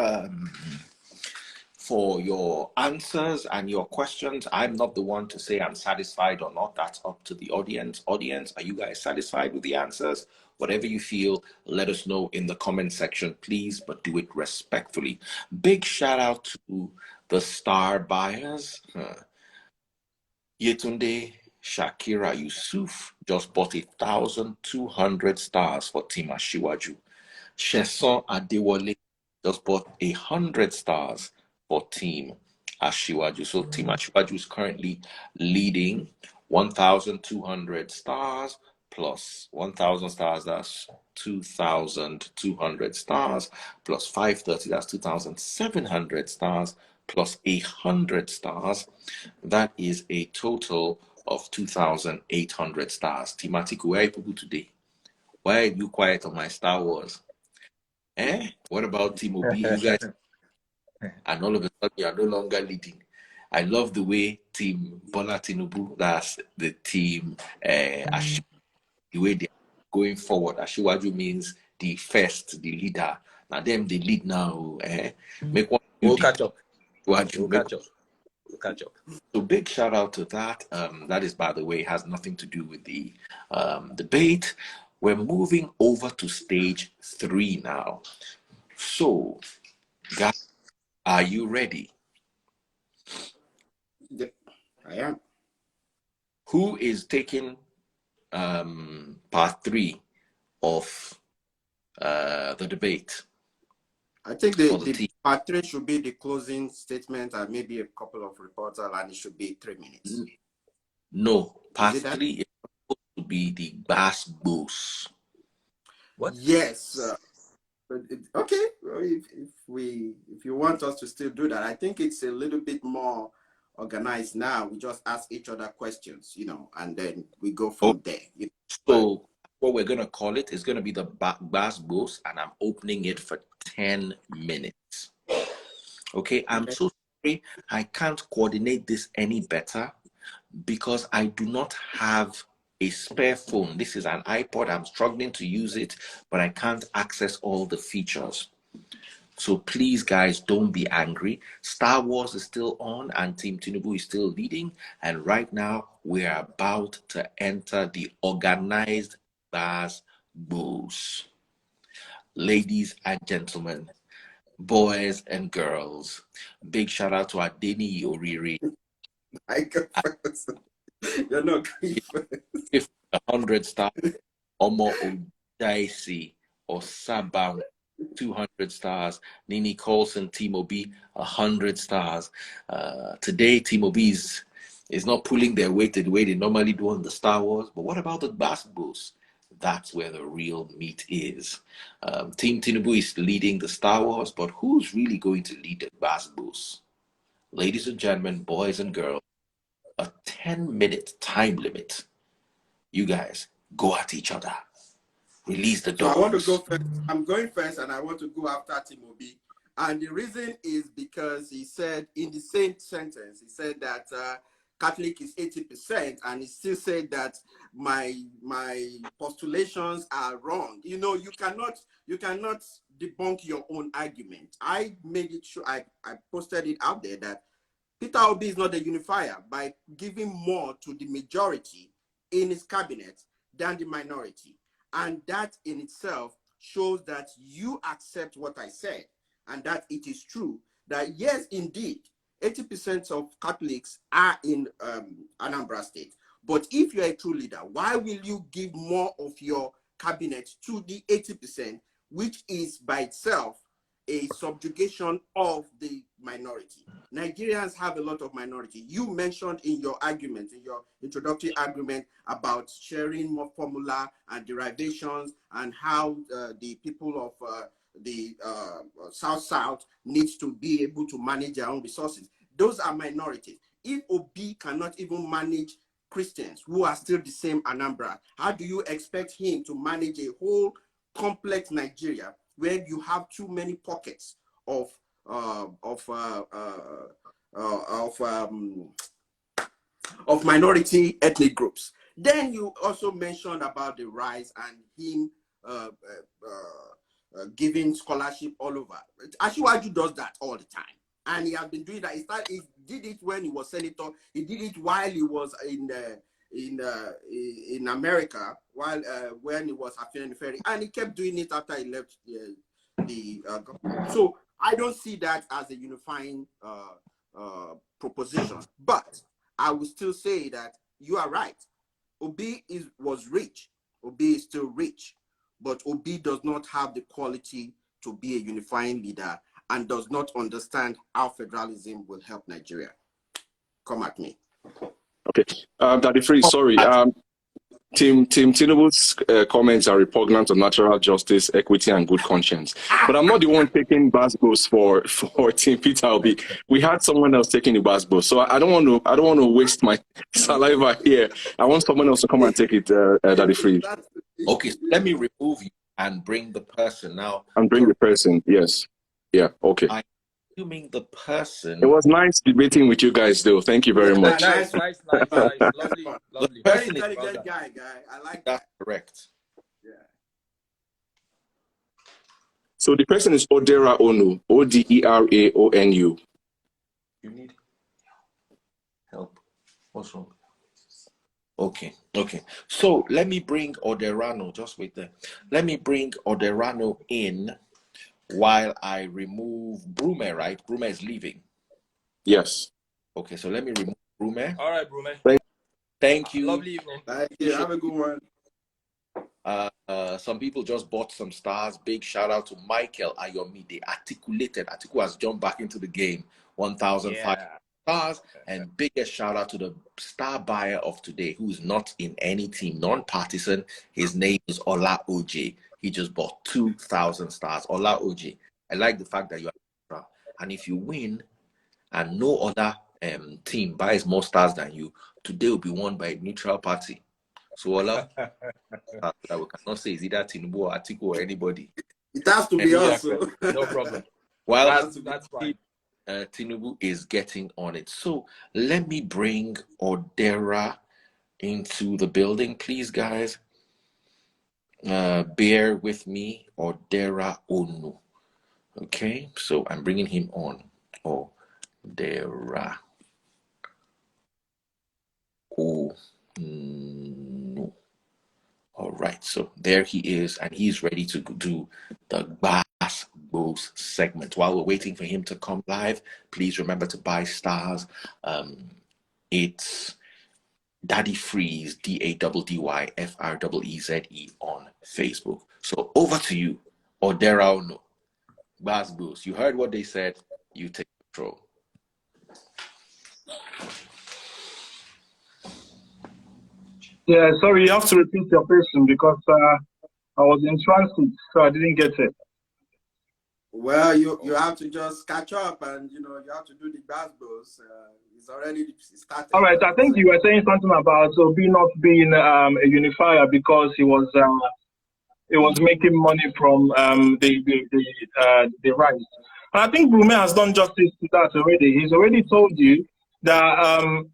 for your answers and your questions. I'm not the one to say I'm satisfied or not. That's up to the audience. Audience, are you guys satisfied with the answers? Whatever you feel, let us know in the comment section, please, but do it respectfully. Big shout out to the star buyers. Yetunde Shakira Yusuf just bought 1,200 stars for Team Ashiwaju. Sheson Adewale just bought 100 stars for Team Ashiwaju. So Team Ashiwaju is currently leading 1,200 stars plus 1,000 stars, that's 2,200 stars, plus 530, that's 2,700 stars, plus 100 stars. That is a total of 2,800 stars. Team Atiku, where are people today? Why are you quiet on my Star Wars? What about Team Obi? You guys, and all of a sudden you are no longer leading. I love the way Team Bola Tinubu, that's the team, the way they are going forward. Ashiwaju means the first, the leader. Now them, the lead now. Make one. We'll catch up. We'll catch up. So big shout out to that. That is, by the way, has nothing to do with the debate. We're moving over to stage 3 now. So, guys, are you ready? Yep, I am. Who is taking part 3 of the debate? I think the part 3 should be the closing statement and maybe a couple of rebuttal, and it should be 3 minutes. No, part 3 is supposed to be the bass boss. What? Yes. Okay. If you want us to still do that, I think it's a little bit more organized now. We just ask each other questions, and then we go from there. So what we're going to call it is going to be the bass boss, and I'm opening it for 10 minutes. Okay, I'm so sorry. I can't coordinate this any better because I do not have a spare phone. This is an iPod. I'm struggling to use it, but I can't access all the features. So please, guys, don't be angry. Star Wars is still on and Team Tinubu is still leading. And right now, we're about to enter the organized bass bulls. Ladies and gentlemen, boys and girls, big shout out to Adeni Oriri. You're not If 100 stars, Omo Odaisi or Sabang, 200 stars. Nini Colson, Team Obi, 100 stars. Today, Team Obi is not pulling their weight the way they normally do on the Star Wars. But what about the bass bulls? That's where the real meat is. Team Tinubu is leading the Star Wars, but who's really going to lead the bass bulls? Ladies and gentlemen, boys and girls, a 10-minute time limit. You guys go at each other. Release the So I want to go dogs. first. I'm going first, and I want to go after Tinubu. And the reason is because he said in the same sentence, he said that Catholic is 80%, and he still said that my postulations are wrong. You know, you cannot debunk your own argument. I made it sure, I posted it out there that Peter Obi is not a unifier by giving more to the majority in his cabinet than the minority. And that in itself shows that you accept what I said, and that it is true that yes, indeed, 80% of Catholics are in Anambra State. But if you're a true leader, why will you give more of your cabinet to the 80%, which is by itself a subjugation of the minority? Nigerians have a lot of minority. You mentioned in your argument, in your introductory argument, about sharing more formula and derivations and how the people of the South needs to be able to manage their own resources. Those are minorities. If Obi cannot even manage Christians who are still the same Anambra, how do you expect him to manage a whole complex Nigeria where you have too many pockets of minority ethnic groups? Then you also mentioned about the rise and him giving scholarship all over. Ashiwaju does that all the time, and he has been doing that. He did it when he was senator. He did it while he was in America, while when he was affiliated Ferry, and he kept doing it after he left the government. So I don't see that as a unifying proposition, but I will still say that you are right. Obi was rich. Obi is still rich, but Obi does not have the quality to be a unifying leader and does not understand how federalism will help Nigeria. Come at me. Okay, Daddy Free, sorry. Team Tinubu's comments are repugnant to natural justice, equity, and good conscience. But I'm not the one taking basbos for Team Peter Obi. We had someone else taking the basbos, so I don't want to waste my saliva here. I want someone else to come and take it, Daddy Free. Okay, so let me remove you and bring the person now. And bring the person. Yes. Yeah. Okay. I'm assuming the person. It was nice debating with you guys, though. Thank you very much. Nice. Lovely. Very intelligent guy. I like that. That's correct. Yeah. So the person is Odera Onu, Oderaonu. You need help. What's wrong? Okay. So let me bring Oderano. Just wait there. Let me bring Oderano in while I remove Brume, right? Brume is leaving. Yes. Okay, so let me remove Brume. All right, Brume. Thank you. Lovely evening. Thank you. Have a good one. Some people just bought some stars. Big shout out to Michael Ayomide. Atiku has jumped back into the game. 1,005 stars. And biggest shout out to the star buyer of today, who is not in any team, non-partisan. His name is Ola OJ. He just bought 2,000 stars. Ola OJ. I like the fact that you are, and if you win and no other team buys more stars than you, today will be won by a neutral party. So Ola, that we cannot say is either Tinubu or Atiku or anybody. It has to be us. No problem. Well, that's fine. Tinubu is getting on it. So let me bring Odera into the building, please, guys. Bear with me, Odera Onu. Okay, so I'm bringing him on. Odera Onu. All right, so there he is, and he's ready to do the Basbos segment. While we're waiting for him to come live, please remember to buy stars. It's Daddy Freeze, DADDYFREEZE on Facebook. So over to you, Odera Onu. Basbos, you heard what they said. You take control. Yeah, sorry, you have to repeat your question because I was in transit, so I didn't get it. Well, you have to just catch up, and you have to do the basketballs. It's already All started. right, I think you were saying something about Obi not being a unifier because he was making money from the rights. And I think Brume has done justice to that already. He's already told you that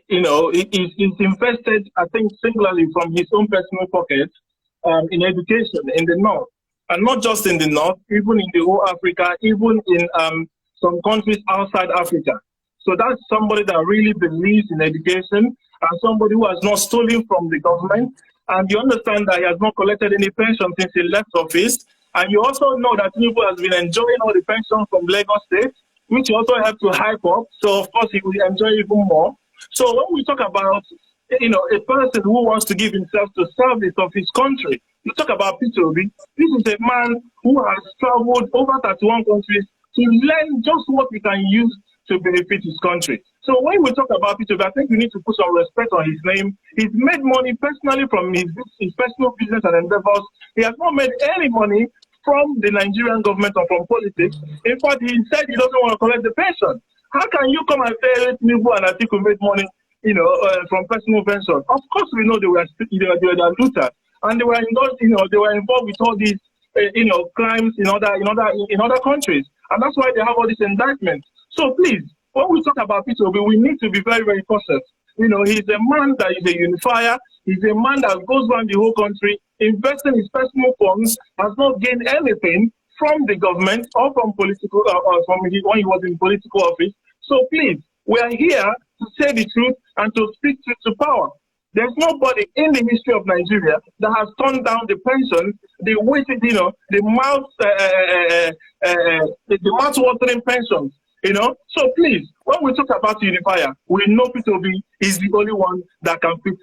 he's invested, I think, singularly from his own personal pocket in education in the north, and not just in the north, even in the whole Africa, even in some countries outside Africa. So that's somebody that really believes in education and somebody who has not stolen from the government. And you understand that he has not collected any pension since he left office. And you also know that Tinubu has been enjoying all the pensions from Lagos State, which also helped to hype up. So, of course, he will enjoy even more. So when we talk about, a person who wants to give himself to service of his country, you talk about Peter Obi. This is a man who has traveled over 31 countries to learn just what we can use to benefit his country. So when we talk about Peter Obi, I think we need to put some respect on his name. He's made money personally from his personal business and endeavors. He has not made any money from the Nigerian government or from politics. In fact, he said he doesn't want to collect the pension. How can you come and say Tinubu and Atiku made money, from personal pension? Of course, we know they were looters, and they were involved. They were involved with all these, crimes in other countries, and that's why they have all these indictments. So please, when we talk about Peter Obi, we need to be very, very cautious. He's a man that is a unifier. He's a man that goes around the whole country, investing his personal funds, has not gained anything from the government or from political, when he was in political office. So please, we are here to say the truth and to speak truth to power. There's nobody in the history of Nigeria that has turned down the pensions, the weighted, the mouth-watering pensions. So please, when we talk about unifier, we know Peter Obi is the only one that can fit,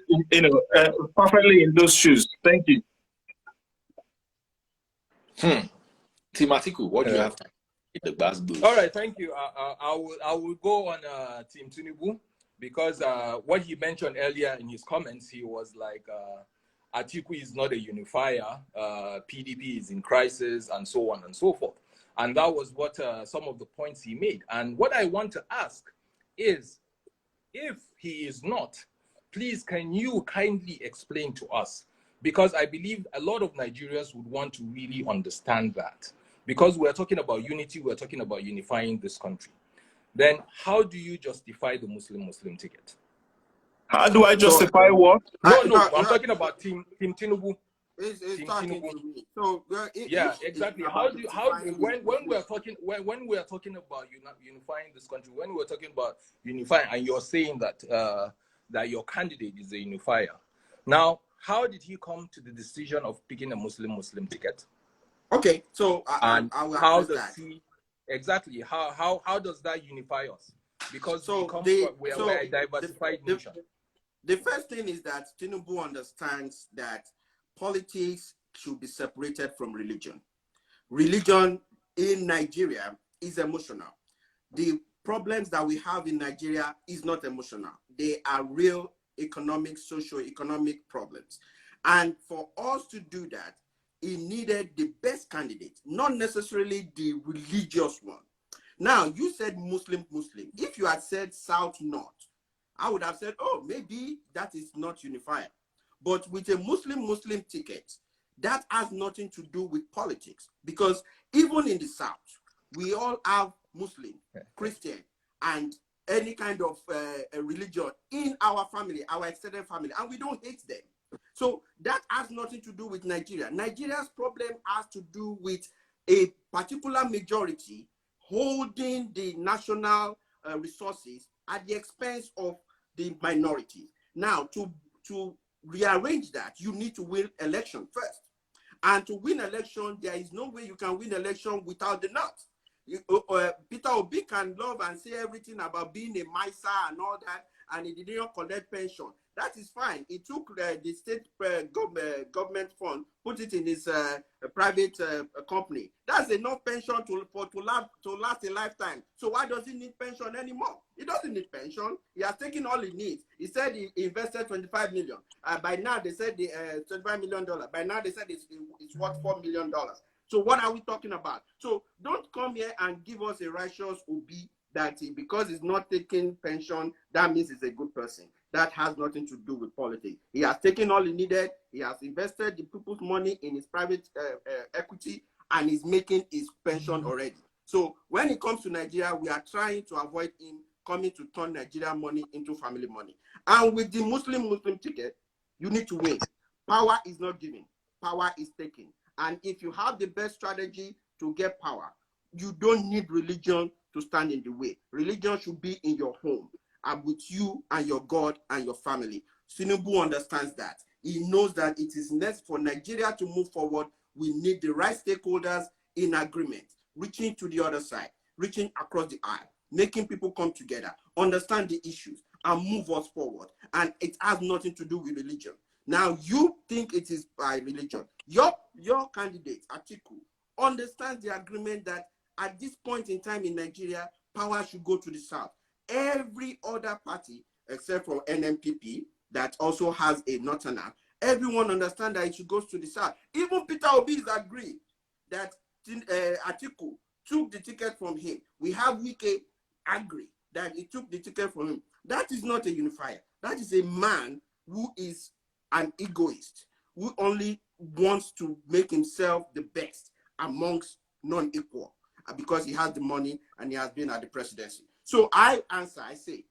perfectly in those shoes. Thank you. Team Atiku, what do you have to the bass boost? All right, thank you. I will go on Team Tinubu because what he mentioned earlier in his comments, he was like, Atiku is not a unifier, PDP is in crisis, and so on and so forth. And that was what some of the points he made. And what I want to ask is, if he is not, please can you kindly explain to us? Because I believe a lot of Nigerians would want to really understand that. Because we're talking about unity, we're talking about unifying this country. Then how do you justify the Muslim ticket? How do I justify what? No, I'm talking about Team Tinubu. It's talking to me. So exactly. When we're talking about unifying this country, when we're talking about unifying, and you're saying that that your candidate is a unifier, now how did he come to the decision of picking a Muslim ticket? Okay, so how does he exactly how does that unify us? Because we're a diversified nation. The first thing is that Tinubu understands that politics should be separated from religion. Religion in Nigeria is emotional. The problems that we have in Nigeria is not emotional. They are real economic, socio-economic problems. And for us to do that, it needed the best candidate, not necessarily the religious one. Now, you said Muslim. If you had said South-North, I would have said, oh, maybe that is not unifier. But with a Muslim ticket, that has nothing to do with politics. Because even in the South, we all have Muslim, Christian, and any kind of religion in our family, our extended family, and we don't hate them. So that has nothing to do with Nigeria. Nigeria's problem has to do with a particular majority holding the national resources at the expense of the minority. Now, to rearrange that, you need to win election first. And to win election, there is no way you can win election without the North. Peter Obi can love and say everything about being a miser and all that, and he did not collect pension. That is fine. He took the state government fund, put it in his private company. That's enough pension to last a lifetime. So why does he need pension anymore? He doesn't need pension. He has taken all he needs. He said he invested 25 million. By now they said the $25 million. By now they said it's worth $4 million. So what are we talking about? So don't come here and give us a righteous obi that because he's not taking pension, that means he's a good person. That has nothing to do with politics. He has taken all he needed. He has invested the people's money in his private equity, and he's making his pension already. So when it comes to Nigeria, we are trying to avoid him coming to turn Nigeria money into family money. And with the Muslim ticket, you need to win. Power is not given. Power is taken. And if you have the best strategy to get power, you don't need religion to stand in the way. Religion should be in your home and with you and your God and your family. Tinubu understands that. He knows that it is next for Nigeria to move forward. We need the right stakeholders in agreement, reaching to the other side, reaching across the aisle, making people come together, understand the issues, and move us forward. And it has nothing to do with religion. Now, you think it is by religion. Your candidate, Atiku, understands the agreement that at this point in time in Nigeria, power should go to the south. Every other party, except for NMPP, that also has a northerner, everyone understands that it should go to the south. Even Peter Obi is agreed that Atiku took the ticket from him. We have Wike angry that he took the ticket from him. That is not a unifier. That is a man who is an egoist, who only wants to make himself the best amongst non-equal because he has the money and he has been at the presidency. So I answer, I say,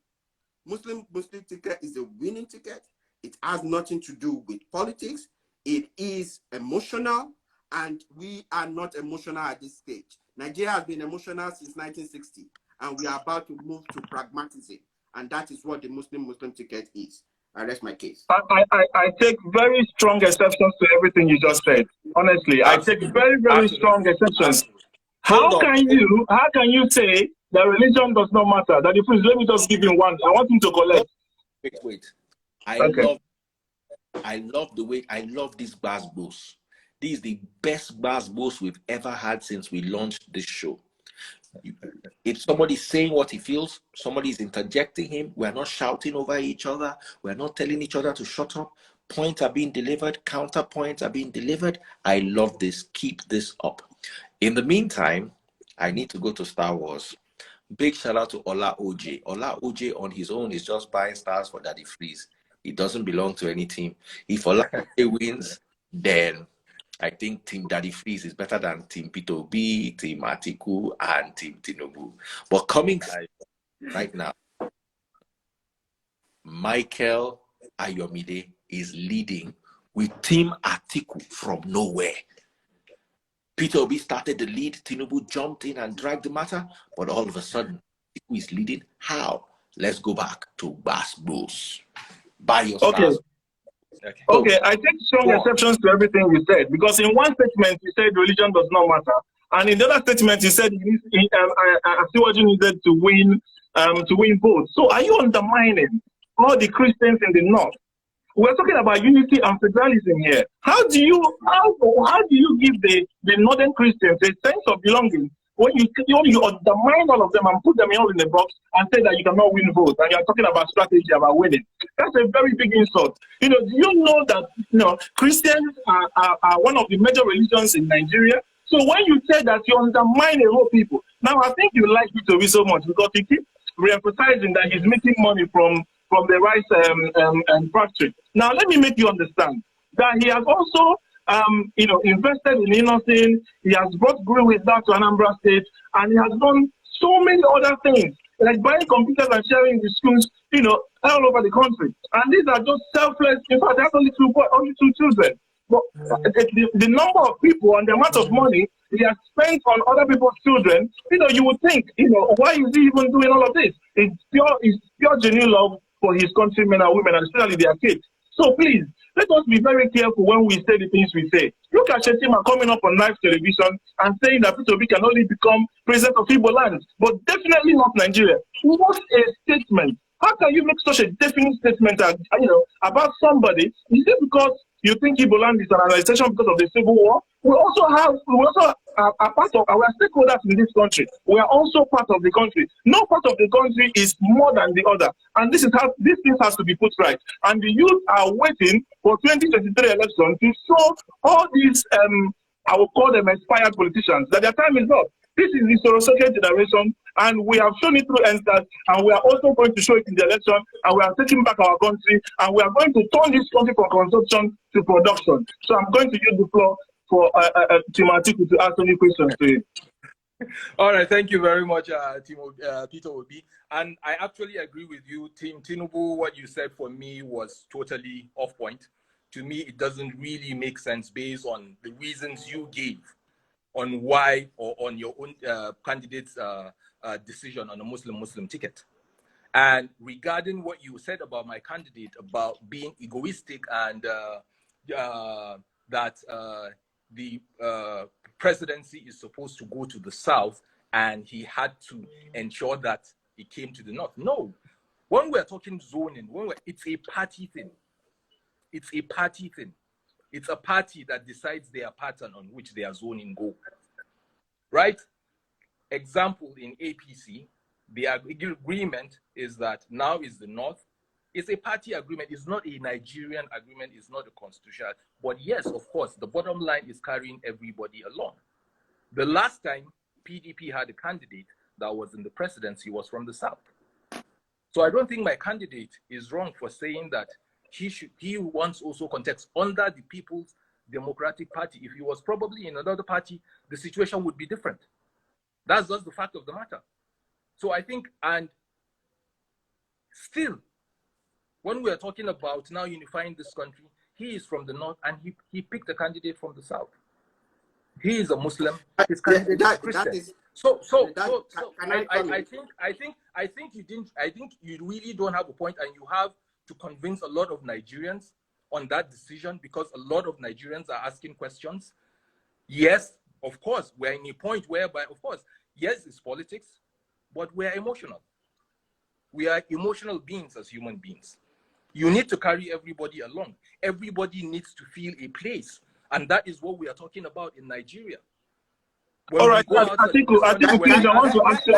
Muslim ticket is a winning ticket. It has nothing to do with politics. It is emotional, and we are not emotional at this stage. Nigeria has been emotional since 1960, and we are about to move to pragmatism, and that is what the Muslim ticket is. I rest my case. I take very strong exceptions to everything you just said. Honestly, I take very strong exceptions. How can you say that religion does not matter? That if let me just give him one. I want him to collect. Wait. I love this bass boss. This is the best bass boss we've ever had since we launched this show. If somebody's saying what he feels, somebody's interjecting him, we're not shouting over each other, we're not telling each other to shut up. Points are being delivered, counterpoints are being delivered. I love this. Keep this up. In the meantime, I need to go to Star Wars. Big shout out to Ola OJ. Ola OJ on his own is just buying stars for Daddy Freeze. He doesn't belong to any team. If Ola OJ wins, then I think Team Daddy Freeze is better than Team Peter B, Team Atiku, and Team Tinubu. But coming right now, Michael Ayomide is leading with Team Atiku from nowhere. Peter Obi started the lead. Tinubu jumped in and dragged the matter, but all of a sudden, Atiku is leading. How? Let's go back to Bass Bulls. Buy your stars. Okay, I take strong exceptions to everything you said, because in one statement you said religion does not matter, and in the other statement you said Asiwaju needed to win votes. So are you undermining all the Christians in the north? We're talking about unity and federalism here. How do you give the northern Christians a sense of belonging when you undermine all of them and put them all in a box and say that you cannot win votes, and you're talking about strategy about winning? That's a very big insult. Do you know that Christians are one of the major religions in Nigeria? So when you say that you undermine a whole people, now I think you like it to be so much because you keep re-emphasizing that he's making money from the rice factory. Now let me make you understand that he has also invested in innocent. He has brought breweries back to Anambra State, and he has done so many other things, like buying computers and sharing the schools, all over the country. And these are just selfless. In fact, they have only two children. But the number of people and the amount of money he has spent on other people's children, you would think, why is he even doing all of this? It's pure genuine love for his countrymen and women, and especially their kids. So please, let us be very careful when we say the things we say. Look at Shetima coming up on live television and saying that Peter Obi can only become president of Igbo land, but definitely not Nigeria. What a statement! How can you make such a definite statement about somebody? Is it because you think Igbo land is an annexation because of the Civil War? We also are part of our stakeholders in this country. We are also part of the country. No part of the country is more than the other. And this is how this thing has to be put right. And the youth are waiting for 2023 election to show all these I will call them expired politicians, that their time is up. This is the Sorosocate generation, and we have shown it through NSTAT, and we are also going to show it in the election, and we are taking back our country, and we are going to turn this country from consumption to production. So I'm going to use the floor for Team Atiku to ask any questions to him. All right, thank you very much, Peter Obi. And I actually agree with you, Team Tinubu. What you said for me was totally off point. To me, it doesn't really make sense based on the reasons you gave on why, or on your own candidate's decision on a Muslim ticket. And regarding what you said about my candidate, about being egoistic and that the presidency is supposed to go to the south and he had to ensure that it came to the north. No, when we're talking zoning, it's a party thing. It's a party thing. It's a party that decides their pattern on which their zoning go. Right? Example, in APC, the agreement is that now is the north. It's a party agreement. It's not a Nigerian agreement. It's not a constitutional. But yes, of course, the bottom line is carrying everybody along. The last time PDP had a candidate that was in the presidency was from the south. So I don't think my candidate is wrong for saying that he wants also context under the People's Democratic Party. If he was probably in another party, the situation would be different. That's just the fact of the matter. So I think, and still, when we're talking about now unifying this country, he is from the north and he picked a candidate from the south. He is a Muslim. His candidate is a Christian. I think you really don't have a point, and you have to convince a lot of Nigerians on that decision, because a lot of Nigerians are asking questions. Yes, of course, we're in a point whereby, of course, yes, it's politics, but we're emotional. We are emotional beings as human beings. You need to carry everybody along. Everybody needs to feel a place. And that is what we are talking about in Nigeria. All right, Atiku, please, I want to ask you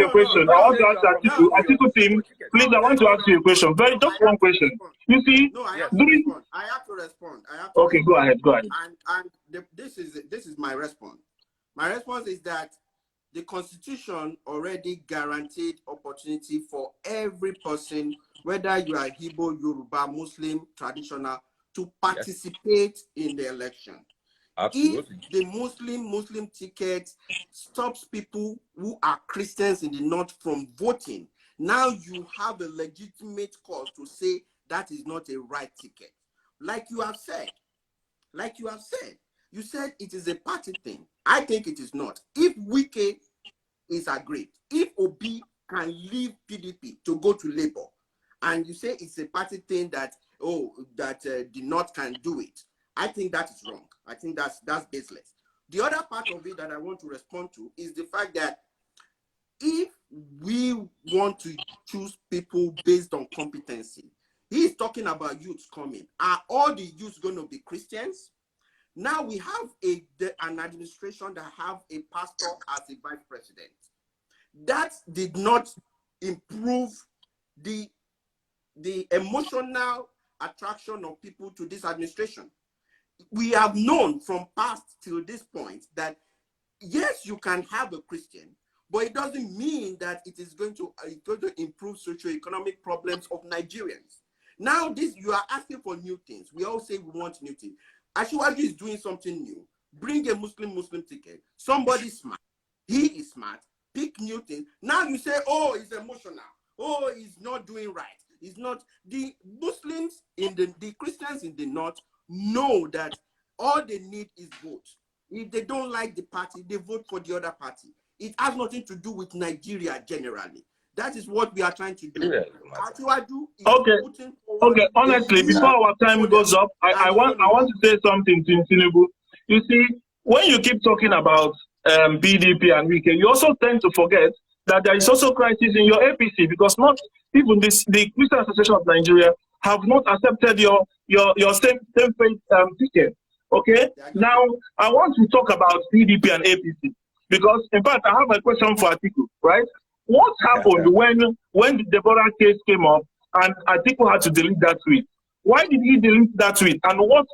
a question. I want to ask Atiku team, please, I want to ask you a question. Just one question. You see, no, I have to respond. Okay, go ahead. And this is my response. My response is that the Constitution already guaranteed opportunity for every person, whether you are Igbo, Yoruba, Muslim, traditional, to participate in the election. Absolutely. If the Muslim ticket stops people who are Christians in the north from voting, now you have a legitimate cause to say that is not a right ticket. Like you have said, you said it is a party thing. I think it is not. If Wike is agreed, if Obi can leave PDP to go to Labour, and you say it's a party thing that the North can do it, I think that is wrong. I think that's baseless. The other part of it that I want to respond to is the fact that if we want to choose people based on competency, he is talking about youths coming. Are all the youths going to be Christians? Now we have an administration that have a pastor as a vice president. That did not improve the emotional attraction of people to this administration. We have known from past till this point that yes, you can have a Christian, but it doesn't mean that it is going to improve socioeconomic problems of Nigerians. Now you are asking for new things. We all say we want new things. Ashwaju is doing something new. Bring a Muslim ticket. Somebody smart. He is smart. Pick new things. Now you say, oh, he's emotional. Oh, he's not doing right. It's not. The Muslims the Christians in the north know that all they need is vote. If they don't like the party, they vote for the other party. It has nothing to do with Nigeria generally. That is what we are trying to do. Okay. Honestly, before our time goes up, I want to say something to Tinubu. You see, when you keep talking about BDP and Wike, you also tend to forget that there is also crisis in your APC, because not even the Christian Association of Nigeria have not accepted your same faith ticket. Okay. Now I want to talk about BDP and APC, because in fact I have a question for Atiku. Right? What happened when the Bola case came up and Atiku had to delete that tweet? Why did he delete that tweet? And what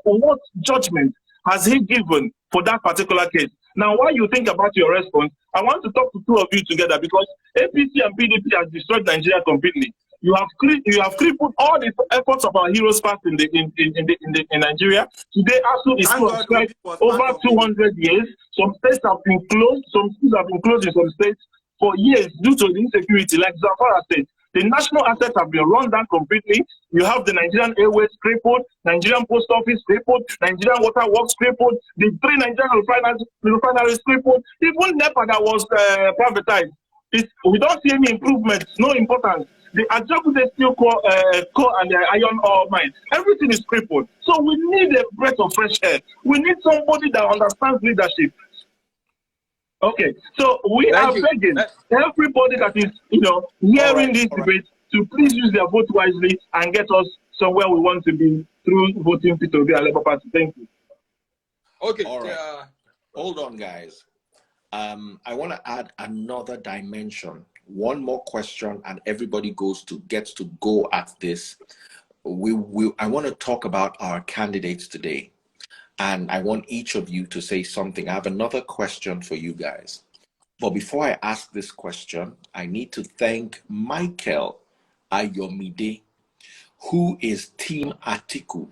judgment has he given for that particular case. Now, while you think about your response, I want to talk to two of you together because APC and PDP has destroyed Nigeria completely. You have crippled all the efforts of our heroes past in Nigeria. Today, ASU is still on strike over 200 years. Some states have been closed. Some schools have been closed in some states for years due to the insecurity, like Zafara said. The national assets have been run down completely. You have the Nigerian Airways crippled, Nigerian Post Office crippled, Nigerian Water Works crippled, the 3 Nigerian refineries crippled, even NEPA that was privatized. We don't see any improvements, no importance. The Ajakude steel core and the iron ore mine, everything is crippled. So we need a breath of fresh air. We need somebody that understands leadership. Okay, so we are begging everybody that is, hearing this debate to please use their vote wisely and get us somewhere we want to be through voting Peter Obi and Labour Party. Thank you. Okay. All right. Hold on, guys. I want to add another dimension. One more question, and everybody gets to go at this. I want to talk about our candidates today. And I want each of you to say something. I have another question for you guys. But before I ask this question, I need to thank Michael Ayomide, who is Team Atiku.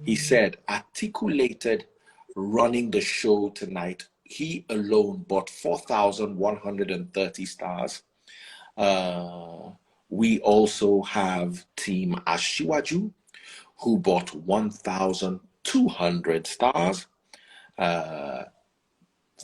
He said, articulated running the show tonight. He alone bought 4,130 stars. We also have Team Ashiwaju, who bought 1,200 stars. That's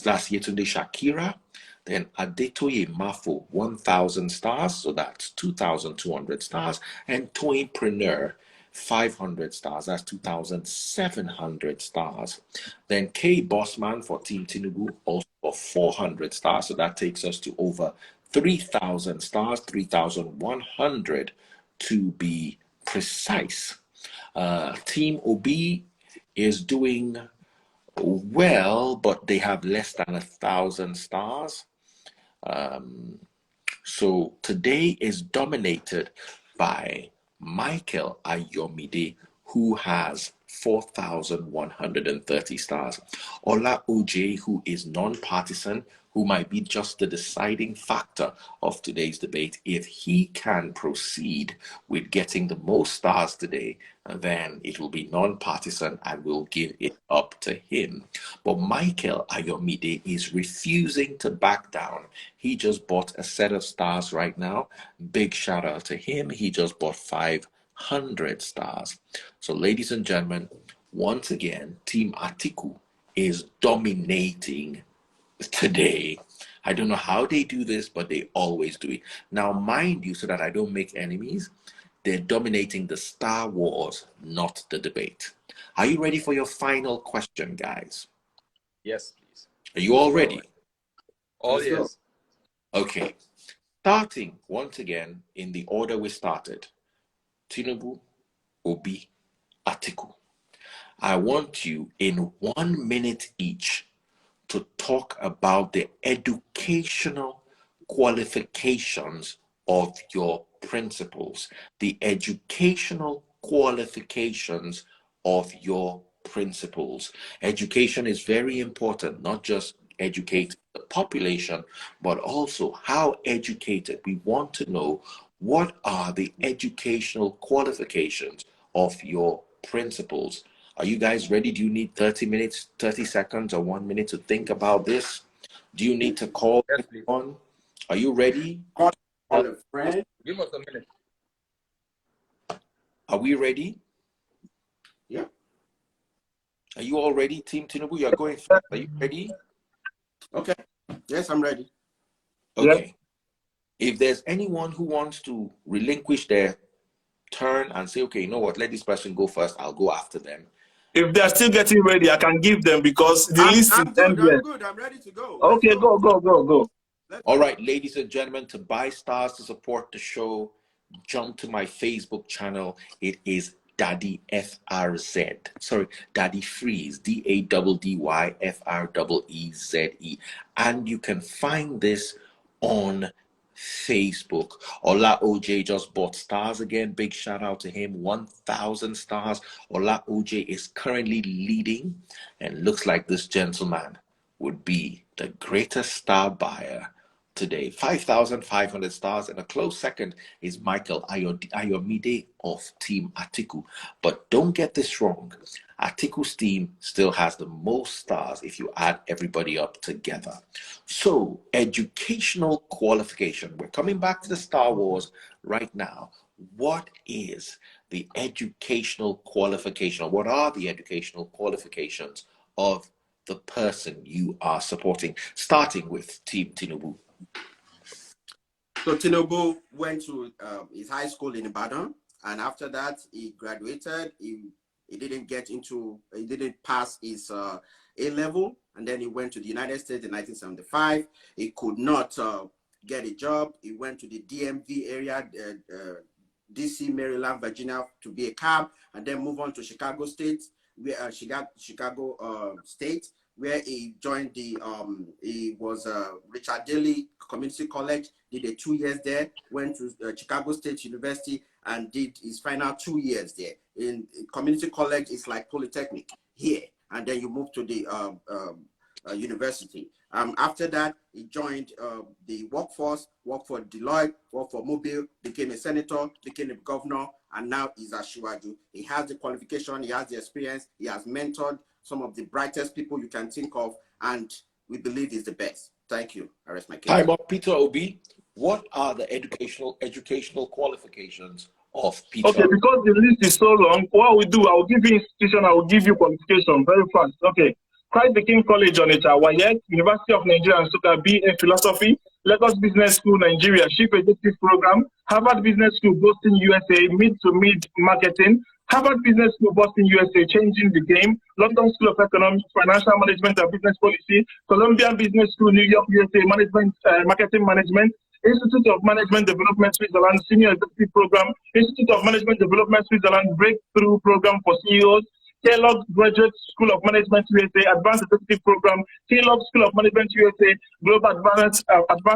Yetunde Shakira. Then Adetoye Mafo, 1,000 stars. So that's 2,200 stars. And Toypreneur, 500 stars. That's 2,700 stars. Then K Bossman for Team Tinubu, also for 400 stars. So that takes us to over 3,000 stars, 3,100 to be precise. Team Obi is doing well, but they have less than 1,000 stars. So today is dominated by Michael Ayomide, who has 4,130 stars. Ola OJ, who is non-partisan, who might be just the deciding factor of today's debate. If he can proceed with getting the most stars today, then it will be non-partisan and we'll give it up to him. But Michael Ayomide is refusing to back down. He just bought a set of stars right now. Big shout out to him. He just bought 500 stars. So ladies and gentlemen, once again, Team Atiku is dominating today. I don't know how they do this, but they always do it. Now, mind you, so that I don't make enemies, they're dominating the Star Wars, not the debate. Are you ready for your final question, guys? Yes, please. Are you all ready? All yes. Okay. Starting once again in the order we started. Tinubu, Obi, Atiku. I want you in 1 minute each to talk about the educational qualifications of your principles. The educational qualifications of your principles. Education is very important, not just educate the population, but also how educated. We want to know what are the educational qualifications of your principles. Are you guys ready? Do you need 30 minutes, 30 seconds, or 1 minute to think about this? Do you need to call on? Are you ready? Call a friend. Give us a minute. Are we ready? Yeah. Are you all ready, Team Tinubu? You're going first. Are you ready? Okay. Yes, I'm ready. Okay. Yeah. If there's anyone who wants to relinquish their turn and say, okay, you know what, let this person go first, I'll go after them. If they're still getting ready, I can give them because the list is endless. I'm good. I'm ready to go. Okay, go. All right, ladies and gentlemen, to buy stars to support the show, jump to my Facebook channel. It is Daddy FRZ. Sorry, Daddy Freeze. DADDY FREEZE. And you can find this on Facebook. Ola OJ just bought stars again. Big shout out to him. 1,000 stars. Ola OJ is currently leading, and looks like this gentleman would be the greatest star buyer today. 5,500 stars, and a close second is Michael Ayomide of Team Atiku. But don't get this wrong. Atiku's team still has the most stars if you add everybody up together. So, educational qualification. We're coming back to the Star Wars right now. What is the educational qualification? Or what are the educational qualifications of the person you are supporting? Starting with Team Tinubu. So Tinubu went to his high school in Ibadan, and after that he graduated. He didn't pass his A level, and then he went to the United States in 1975. He could not get a job. He went to the DMV area, DC, Maryland, Virginia, to be a cab, and then move on to Chicago State, where Chicago State, where he joined the he was Richard Daley Community College, did a 2 years there, went to Chicago State University and did his final 2 years there. In community college, it's like Polytechnic here, and then you move to the university. After that, he joined the workforce, worked for Deloitte, worked for Mobile, became a senator, became a governor, and now he's a Shiwaju. He has the qualification, he has the experience, he has mentored some of the brightest people you can think of, and we believe he's the best. Thank you. I rest my case. Time up, Peter Obi. What are the educational qualifications of Peter? Okay, because the list is so long, what we do, I will give you institution, I will give you qualification very fast. Okay. Christ the King College on WAEC, University of Nigeria and Nsukka, BA Philosophy, Lagos Business School Nigeria, Chief Executive Program, Harvard Business School Boston USA, Mid-to-Mid Marketing, Harvard Business School Boston USA, Changing the Game, London School of Economics, Financial Management and Business Policy, Columbia Business School, New York USA, Marketing Management, Institute of Management Development Switzerland, Senior Executive Program, Institute of Management Development Switzerland, Breakthrough Program for CEOs, Kellogg Graduate School of Management USA, Advanced Executive Program, Kellogg School of Management USA, Global Advanced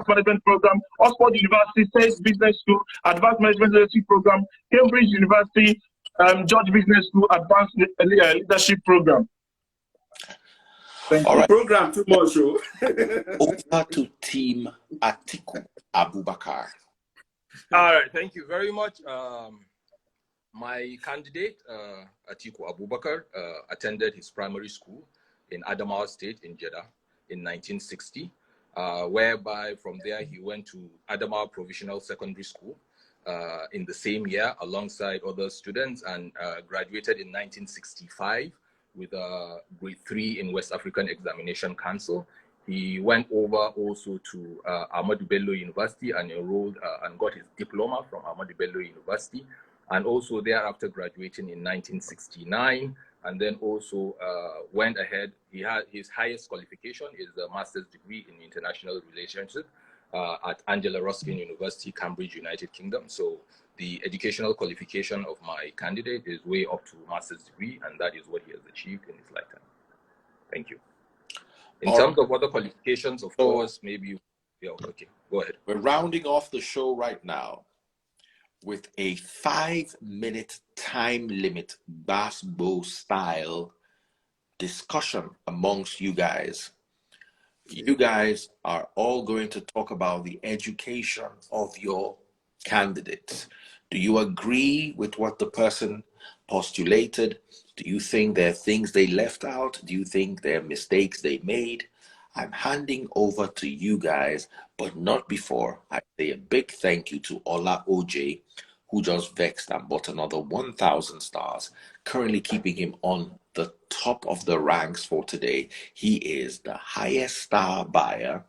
Management Program, Oxford University State Business School, Advanced Management Leadership Program, Cambridge University, George Business School, Advanced Leadership Program. All right. Program too much. Over to Team Atiku, Abubakar. All right, thank you very much. My candidate, Atiku Abubakar, attended his primary school in Adamawa State in Jeddah in 1960, whereby from there he went to Adamawa Provisional Secondary School in the same year alongside other students, and graduated in 1965 with a grade 3 in West African Examination Council. He went over also to Ahmadu Bello University and enrolled and got his diploma from Ahmadu Bello University, and also thereafter graduating in 1969, and then also went ahead. He had his highest qualification is a master's degree in international relationship at Angela Ruskin University, Cambridge, United Kingdom. So the educational qualification of my candidate is way up to master's degree, and that is what he has achieved in his lifetime. Thank you. In terms of other qualifications, of course, maybe, yeah, okay, go ahead. We're rounding off the show right now with a 5-minute time limit basketball style discussion amongst you guys. You guys are all going to talk about the education of your candidates. Do you agree with what the person postulated? Do you think there are things they left out? Do you think there are mistakes they made? I'm handing over to you guys, but not before I say a big thank you to Ola OJ, who just vexed and bought another 1,000 stars, currently keeping him on the top of the ranks for today. He is the highest star buyer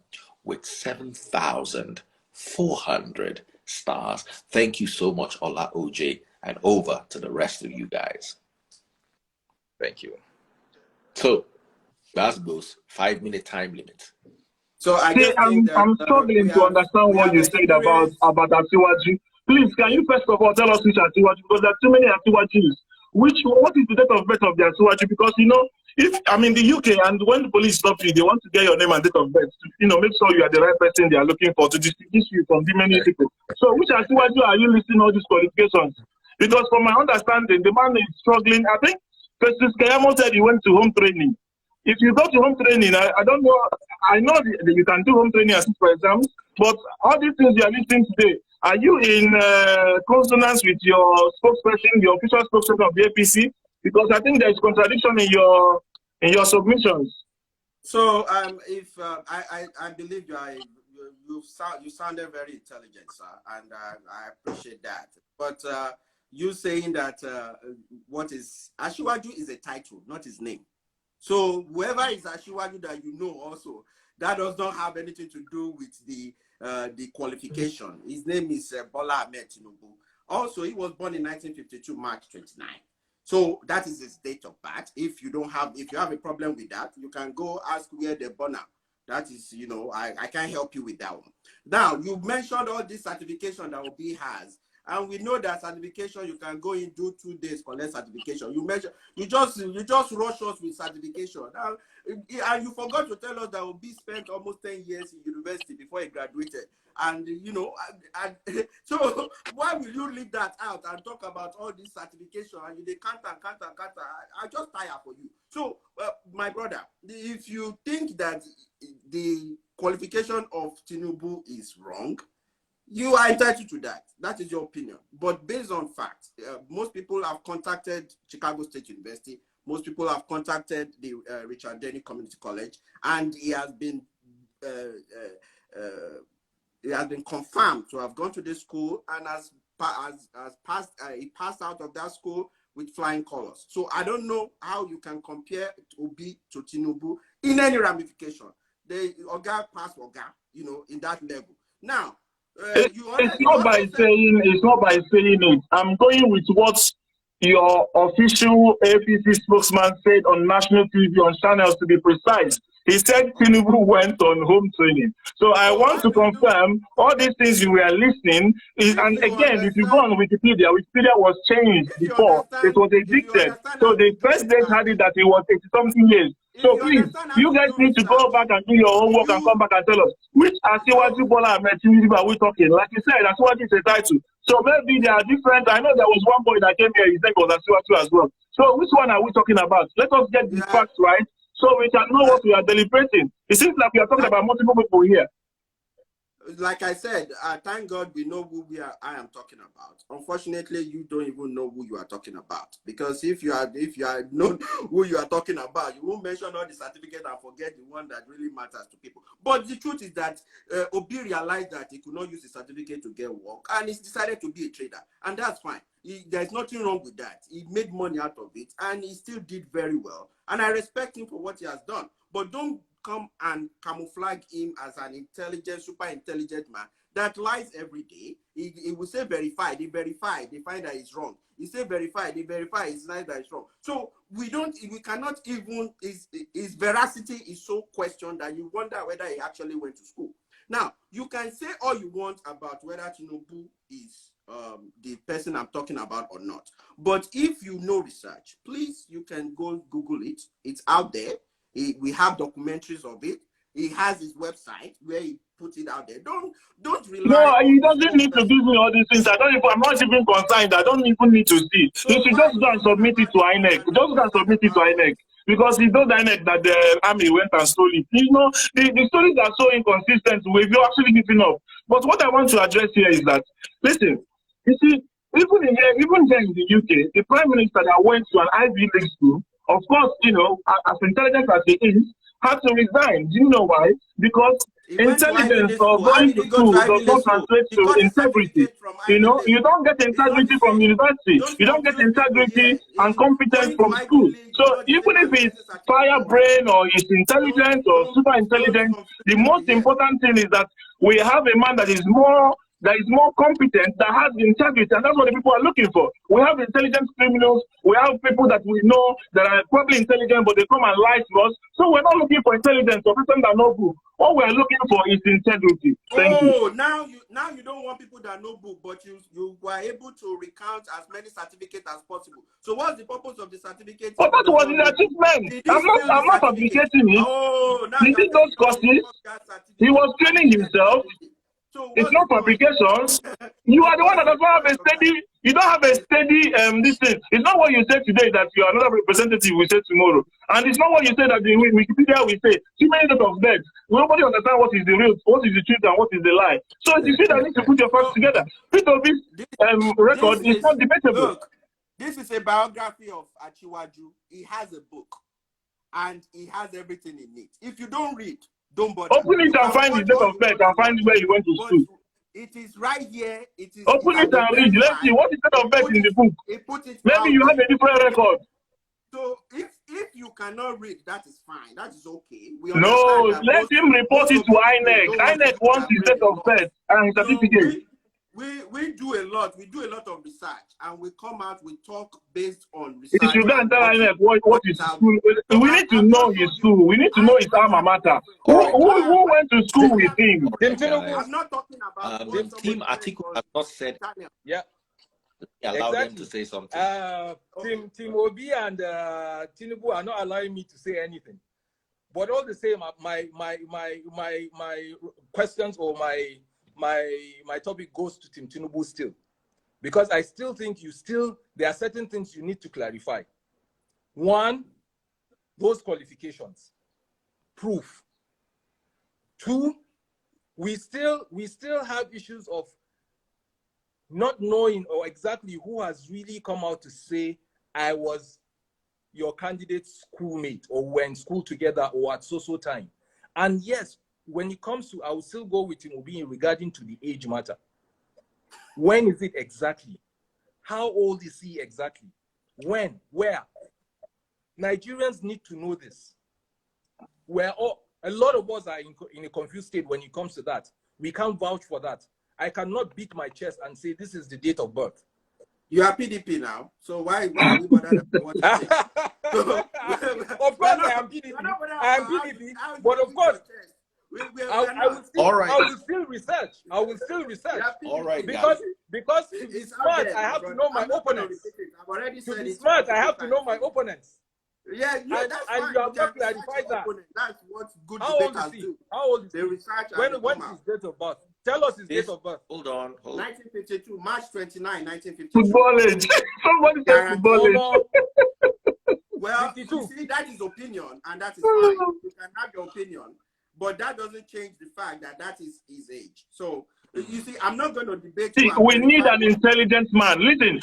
with 7,400 stars. Thank you so much, Ola OJ, and over to the rest of you guys. Thank you. So, Basbos, 5-minute time limit. So I just think that, I'm struggling to understand what you said about Atiwaju. Please, can you first of all tell us which Atiwaju? Because there are too many Atiwajus. What is the date of birth of the Atiwaju? Because, you know, If I'm in the UK and when the police stop you, they want to get your name and date of birth, to, make sure you are the right person they are looking for to distinguish you from the many people. So which Asiwaju are you listing all these qualifications? Because from my understanding, the man is struggling. I think Justice Kayamo said he went to home training. If you go to home training, I don't know, I know that you can do home training as for exams, but all these things you are listing today, are you in consonance with your spokesperson, your official spokesperson of the APC? Because I think there is contradiction in your submissions. So if I believe you sounded very intelligent, sir, and I appreciate that. But you saying that what is Asiwaju is a title, not his name. So whoever is Asiwaju that you know also, that does not have anything to do with the qualification. His name is Bola Tinubu. Also, he was born in 1952, March 29. So that is his date of birth. If you have a problem with that, you can go ask where they're born now. That is, I can't help you with that one. Now, you mentioned all this certification that Obi has. And we know that certification, you can go in, do 2 days, collect certification. You just rush us with certification. Now, and you forgot to tell us that Obi spent almost 10 years in university before he graduated. And, so why will you leave that out and talk about all this certification and they can't. I just tire for you. So, my brother, if you think that the qualification of Tinubu is wrong, you are entitled to that. That is your opinion. But based on facts, most people have contacted Chicago State University. Most people have contacted the Richard Denny Community College, and he has been confirmed to have gone to this school and he passed out of that school with flying colors. So I don't know how you can compare Obi to Tinubu in any ramification. Oga passed Oga, in that level. Now. It's not by saying it. I'm going with what your official APC spokesman said on national TV, on channels to be precise. He said Tinubu went on home training. So I want to confirm all these things you were listening. And again, if you go on Wikipedia was changed before. It was edicted. So the first date had it that it was 80-something years. So please, you guys need to go back and do your homework and come back and tell us which Asiwaju Bola Tinubu are we talking? Like you said, Asiwaju is a title. So maybe they are different. I know there was one boy that came here, his name was Asiwaju as well. So which one are we talking about? Let us get the facts right so we can know what we are deliberating. It seems like we are talking about multiple people here. Like I said, thank God we know who I am talking about. Unfortunately, you don't even know who you are talking about, because if you are known who you are talking about, you won't mention all the certificate and forget the one that really matters to people. But the truth is that Obi realized that he could not use the certificate to get work, and he decided to be a trader, and that's fine. There's nothing wrong with that. He made money out of it, and he still did very well. And I respect him for what he has done. But don't come and camouflage him as an intelligent, super intelligent man that lies every day. He will say verified, they find that he's wrong. He say verified, they verify, it's nice that it's wrong. So we cannot even, his veracity is so questioned that you wonder whether he actually went to school. Now, you can say all you want about whether Tinubu is the person I'm talking about or not. But if you know research, please, you can go Google it. It's out there. We have documentaries of it. He has his website where he puts it out there. Don't rely. No, he doesn't need to give me all these things. I'm not even concerned. I don't even need to see. So he should just go and submit it to INEC. Just go and submit it to INEC. Because he told INEC that the army went and stole it. The stories are so inconsistent. We've actually given up. But what I want to address here is that, listen, you see, even here in the UK, the Prime Minister that went to an Ivy League school, of course, as intelligent as he is, had to resign. Do you know why? Because intelligence or going to school does not translate to integrity. You don't get integrity from university. You don't get integrity and competence from school. So even if it's fire brain or it's intelligent or super intelligent, the most important thing is that we have a man that is more that is more competent, that has integrity, and that's what the people are looking for. We have intelligent criminals, we have people that we know that are probably intelligent, but they come and lie to us. So we're not looking for intelligence or people that know book. What we're looking for is integrity. Thank you. Now you don't want people that know book, but you were able to recount as many certificates as possible. So what's the purpose of the certificate? But that was his achievement. I'm not appreciating it. Oh, now he did those courses. He was training himself. So it's not fabrications. You are the one that doesn't have a steady. You don't have a steady this thing. It's not what you say today that you are another representative will say tomorrow, and it's not what you say that the Wikipedia will say. Too many lot of beds. Nobody understand what is the real, what is the truth, and what is the lie. So you see that you need to put your facts together. P2B's record is not debatable. Look, this is a biography of Achiwaju. He has a book, and he has everything in it. If you don't read, don't bother. Open it and find his date of birth and find where he went to school. It is right here. It is. Open it and read. Let's see what is date of birth in the book. Maybe you have a different record. So if you cannot read, that is fine. That is okay. No, let him report it to INEC. INEC wants his date of birth and his certificate. We do a lot. We do a lot of research, and we come out. We talk based on research. If you don't tell INEC what is school, we need to know his school. We need to know his alma mater. Who went to school with him? I'm not talking about. Team Atiku has not said. Yeah. Allow them to say something. Team Obi and Tinubu are not allowing me to say anything. But all the same, my questions or my topic goes to Team Tinubu still, because I still think there are certain things you need to clarify. One, those qualifications, proof. Two, we still have issues of not knowing or exactly who has really come out to say, I was your candidate's schoolmate, or we're in school together, or at so time. And yes, when it comes to, I will still go with Tinubu regarding to the age matter. When is it exactly? How old is he exactly? When? Where? Nigerians need to know this. A lot of us are in a confused state when it comes to that. We can't vouch for that. I cannot beat my chest and say this is the date of birth. You are PDP now, so why are we bothered about what you say? Of course, I am PDP. I am PDP, but of course, I will still research. All right, because to be smart, I have to know my opponents. To be smart, I have to know my opponents. Yeah, and you have not clarified that. That's what good How old is he? How old is he? When is his date of birth? Tell us his date of birth. Hold on. 1952, March 29, 1952. Football age. Somebody said football age. Well, you see, that is opinion, and that is fine. You can have your opinion, but that doesn't change the fact that is his age. So, you see, I'm not going to debate. See, we need an intelligent man. Listen,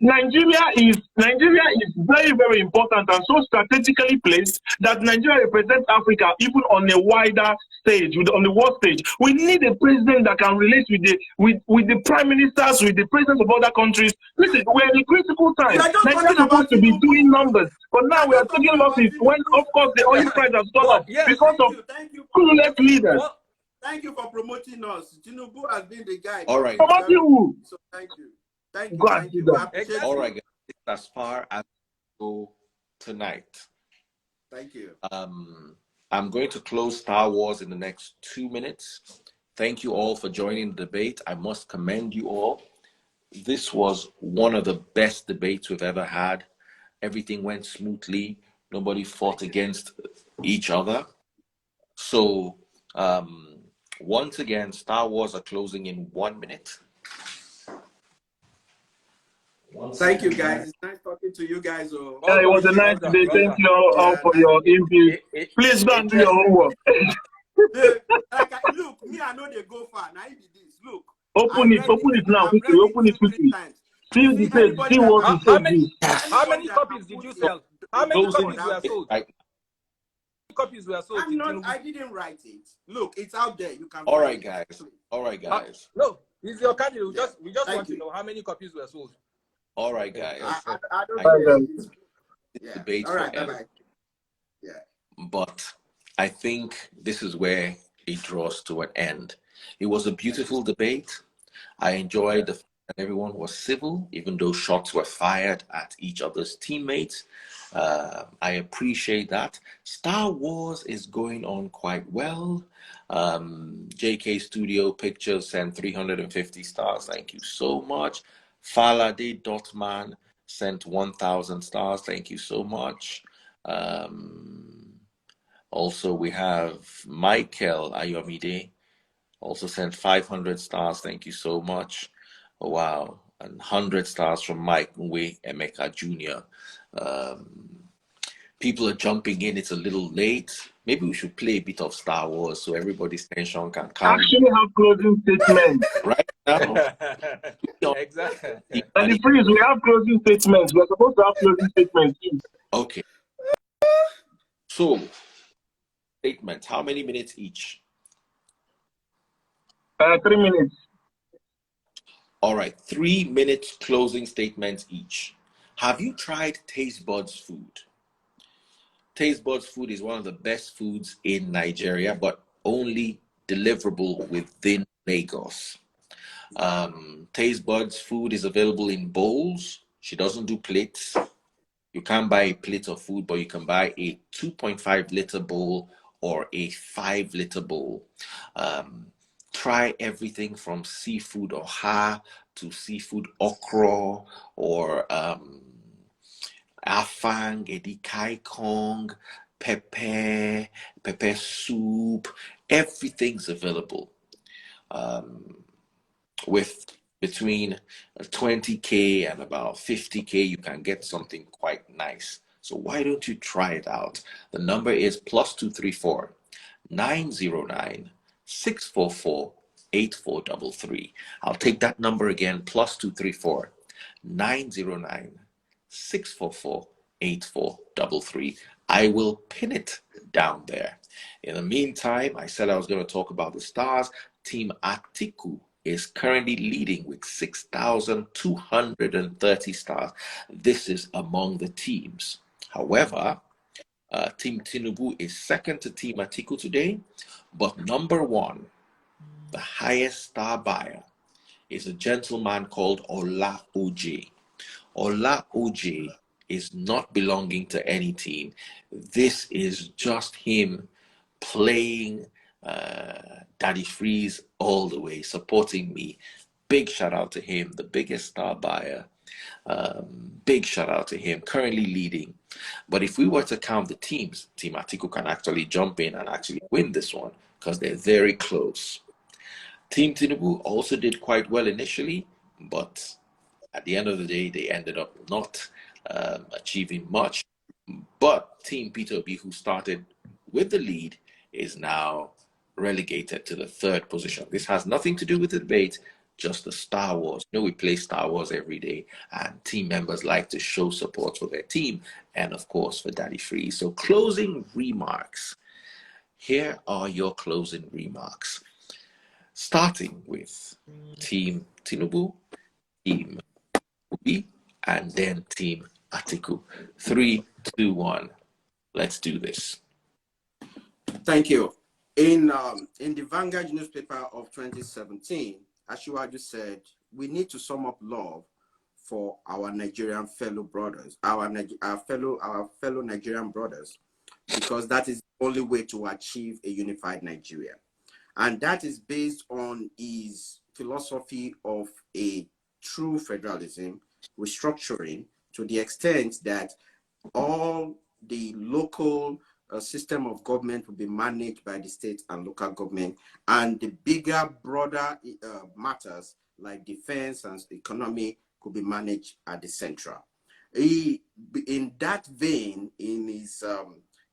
Nigeria is very, very important and so strategically placed that Nigeria represents Africa even on a wider stage, on the world stage. We need a president that can relate with the prime ministers, with the presidents of other countries. Listen, we're in a critical time. Nigeria is supposed to be doing numbers, but now we are talking losses when, of course, the oil price has gone up because of clueless leaders. Thank you for promoting us. Tinubu has been the guy. All right. Promoting you. So thank you. Thank you. All right, guys. As far as we go tonight. Thank you. I'm going to close Star Wars in the next 2 minutes. Thank you all for joining the debate. I must commend you all. This was one of the best debates we've ever had. Everything went smoothly. Nobody fought against each other. So, once again, Star Wars are closing in 1 minute. Thank you, guys. It's nice talking to you guys. Yeah, it was a nice day. Thank you all for your input. Please go and do your homework. Look, me, I know they go far. Now, if it is, look. Open it now. Quickly. Open it quickly. See the page. See what you said. How many copies did you sell? How many copies were sold? Copies were sold. I didn't write it. Look, it's out there. You can. All right, guys. No, it's your candidate. We just want to know how many copies were sold. All right, guys. I don't know. Debate all right, forever. Yeah. But I think this is where it draws to an end. It was a beautiful debate. I enjoyed the fact that everyone was civil, even though shots were fired at each other's teammates. I appreciate that. Star Wars is going on quite well. JK Studio Pictures sent 350 stars. Thank you so much. Falade Dotman sent 1,000 stars. Thank you so much. Also, we have Michael Ayomide also sent 500 stars. Thank you so much. Oh, wow. And 100 stars from Mike Nwe Emeka Jr. People are jumping in. It's a little late. Maybe we should play a bit of Star Wars so everybody's tension can calm Actually have closing statements. right now. Exactly. And the freeze, we have closing statements. We're supposed to have closing statements. Okay. So, statements. How many minutes each? 3 minutes. All right. 3 minutes closing statements each. Have you tried Taste Buds food? Taste Buds food is one of the best foods in Nigeria, but only deliverable within Lagos. Taste Buds food is available in bowls. She doesn't do plates. You can't buy a plate of food, but you can buy a 2.5 liter bowl or a 5 liter bowl. Try everything from seafood oha to seafood okra or afang, edikai kong, pepper soup. Everything's available. With between 20K and about 50K, you can get something quite nice. So why don't you try it out? The number is +234 909 644 8433. I'll take that number again, +234 909 644 8433. I will pin it down there. In the meantime, I said I was going to talk about the stars. Team Atiku is currently leading with 6,230 stars. This is among the teams. However, Team Tinubu is second to Team Atiku today, but number one, the highest star buyer, is a gentleman called Ola OJ. Ola OJ is not belonging to any team. This is just him playing Daddy Freeze all the way, supporting me. Big shout out to him, the biggest star buyer. Big shout out to him, currently leading. But if we were to count the teams, Team Atiku can actually jump in and actually win this one because they're very close. Team Tinubu also did quite well initially, but at the end of the day, they ended up not achieving much. But Team Peter Obi, who started with the lead, is now relegated to the third position. This has nothing to do with the debate, just the Star Wars. You know, we play Star Wars every day, and team members like to show support for their team and, of course, for Daddy Freeze. So closing remarks. Here are your closing remarks. Starting with Team Tinubu, Team Obi, and then Team Atiku. 3, 2, 1. Let's do this. Thank you. In the Vanguard newspaper of 2017, Ashiwaju said, we need to sum up love for our Nigerian fellow brothers, our fellow Nigerian brothers, because that is the only way to achieve a unified Nigeria. And that is based on his philosophy of a true federalism, restructuring to the extent that all the local system of government will be managed by the state and local government, and the bigger, broader matters like defense and economy could be managed at the central. In that vein, in his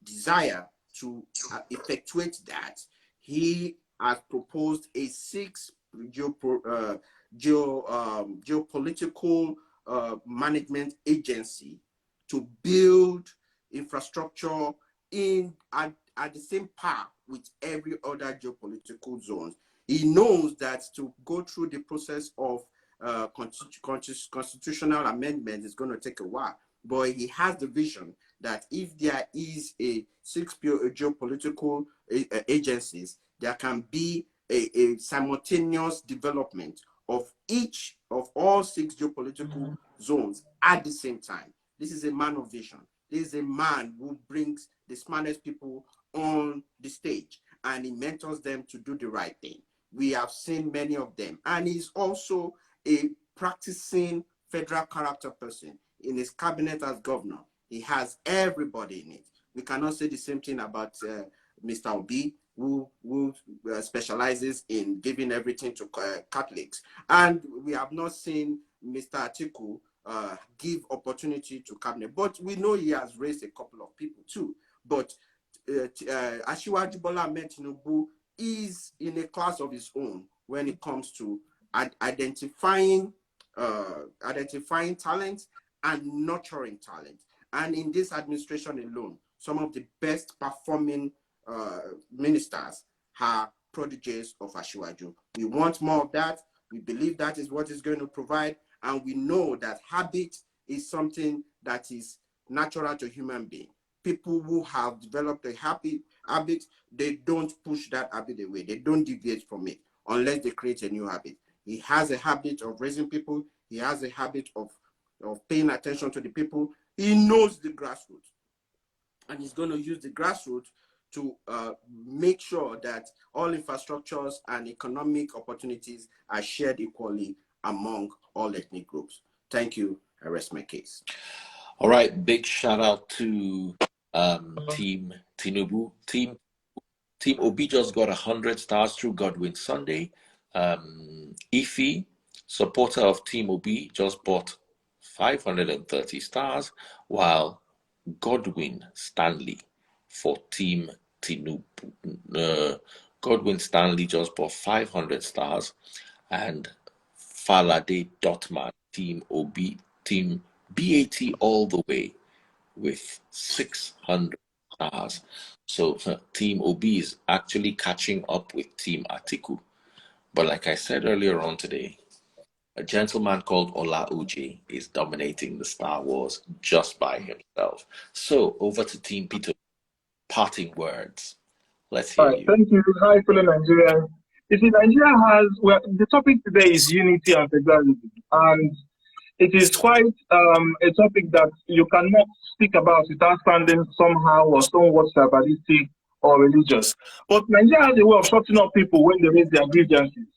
desire to effectuate that, he has proposed a 6 geopolitical management agency to build infrastructure at the same path with every other geopolitical zones. He knows that to go through the process of constitutional amendment is going to take a while, but he has the vision that if there is a 6 geopolitical agencies, there can be a simultaneous development of each of all 6 geopolitical zones at the same time. This is a man of vision. This is a man who brings the smartest people on the stage, and he mentors them to do the right thing. We have seen many of them. And he's also a practicing federal character person. In his cabinet as governor, he has everybody in it. We cannot say the same thing about Mr. Obi, who specializes in giving everything to Catholics. And we have not seen Mr. Atiku give opportunity to cabinet. But we know he has raised a couple of people too. But Asiwaju Bola Tinubu is in a class of his own when it comes to identifying talent and nurturing talent. And in this administration alone, some of the best performing ministers are prodigies of Asiwaju. We want more of that. We believe that is what is going to provide. And we know that habit is something that is natural to human beings. People who have developed a happy habit, they don't push that habit away. They don't deviate from it unless they create a new habit. He has a habit of raising people. He has a habit of paying attention to the people. He knows the grassroots. And he's going to use the grassroots to make sure that all infrastructures and economic opportunities are shared equally among all ethnic groups. Thank you. I rest my case. All right. Big shout out to Team Tinubu. Team Obi just got 100 stars through Godwin Sunday. Ify, supporter of Team Obi, just bought 530 stars, while Godwin Stanley for Team Tinubu. Godwin Stanley just bought 500 stars, and Falade Dotman, Team Obi, Team BAT all the way with 600 stars. So Team Obi is actually catching up with Team Atiku. But like I said earlier on today, a gentleman called Ola Uji is dominating the Star Wars just by himself. So over to Team Peter. Parting words. Let's hear you. Thank you. Hi, fellow Nigerians. You see, Nigeria has, well, the topic today is unity and federalism. And it is quite a topic that you cannot speak about without sounding somehow or somewhat tribalistic or religious. But Nigeria has a way of shutting up people when they raise their grievances.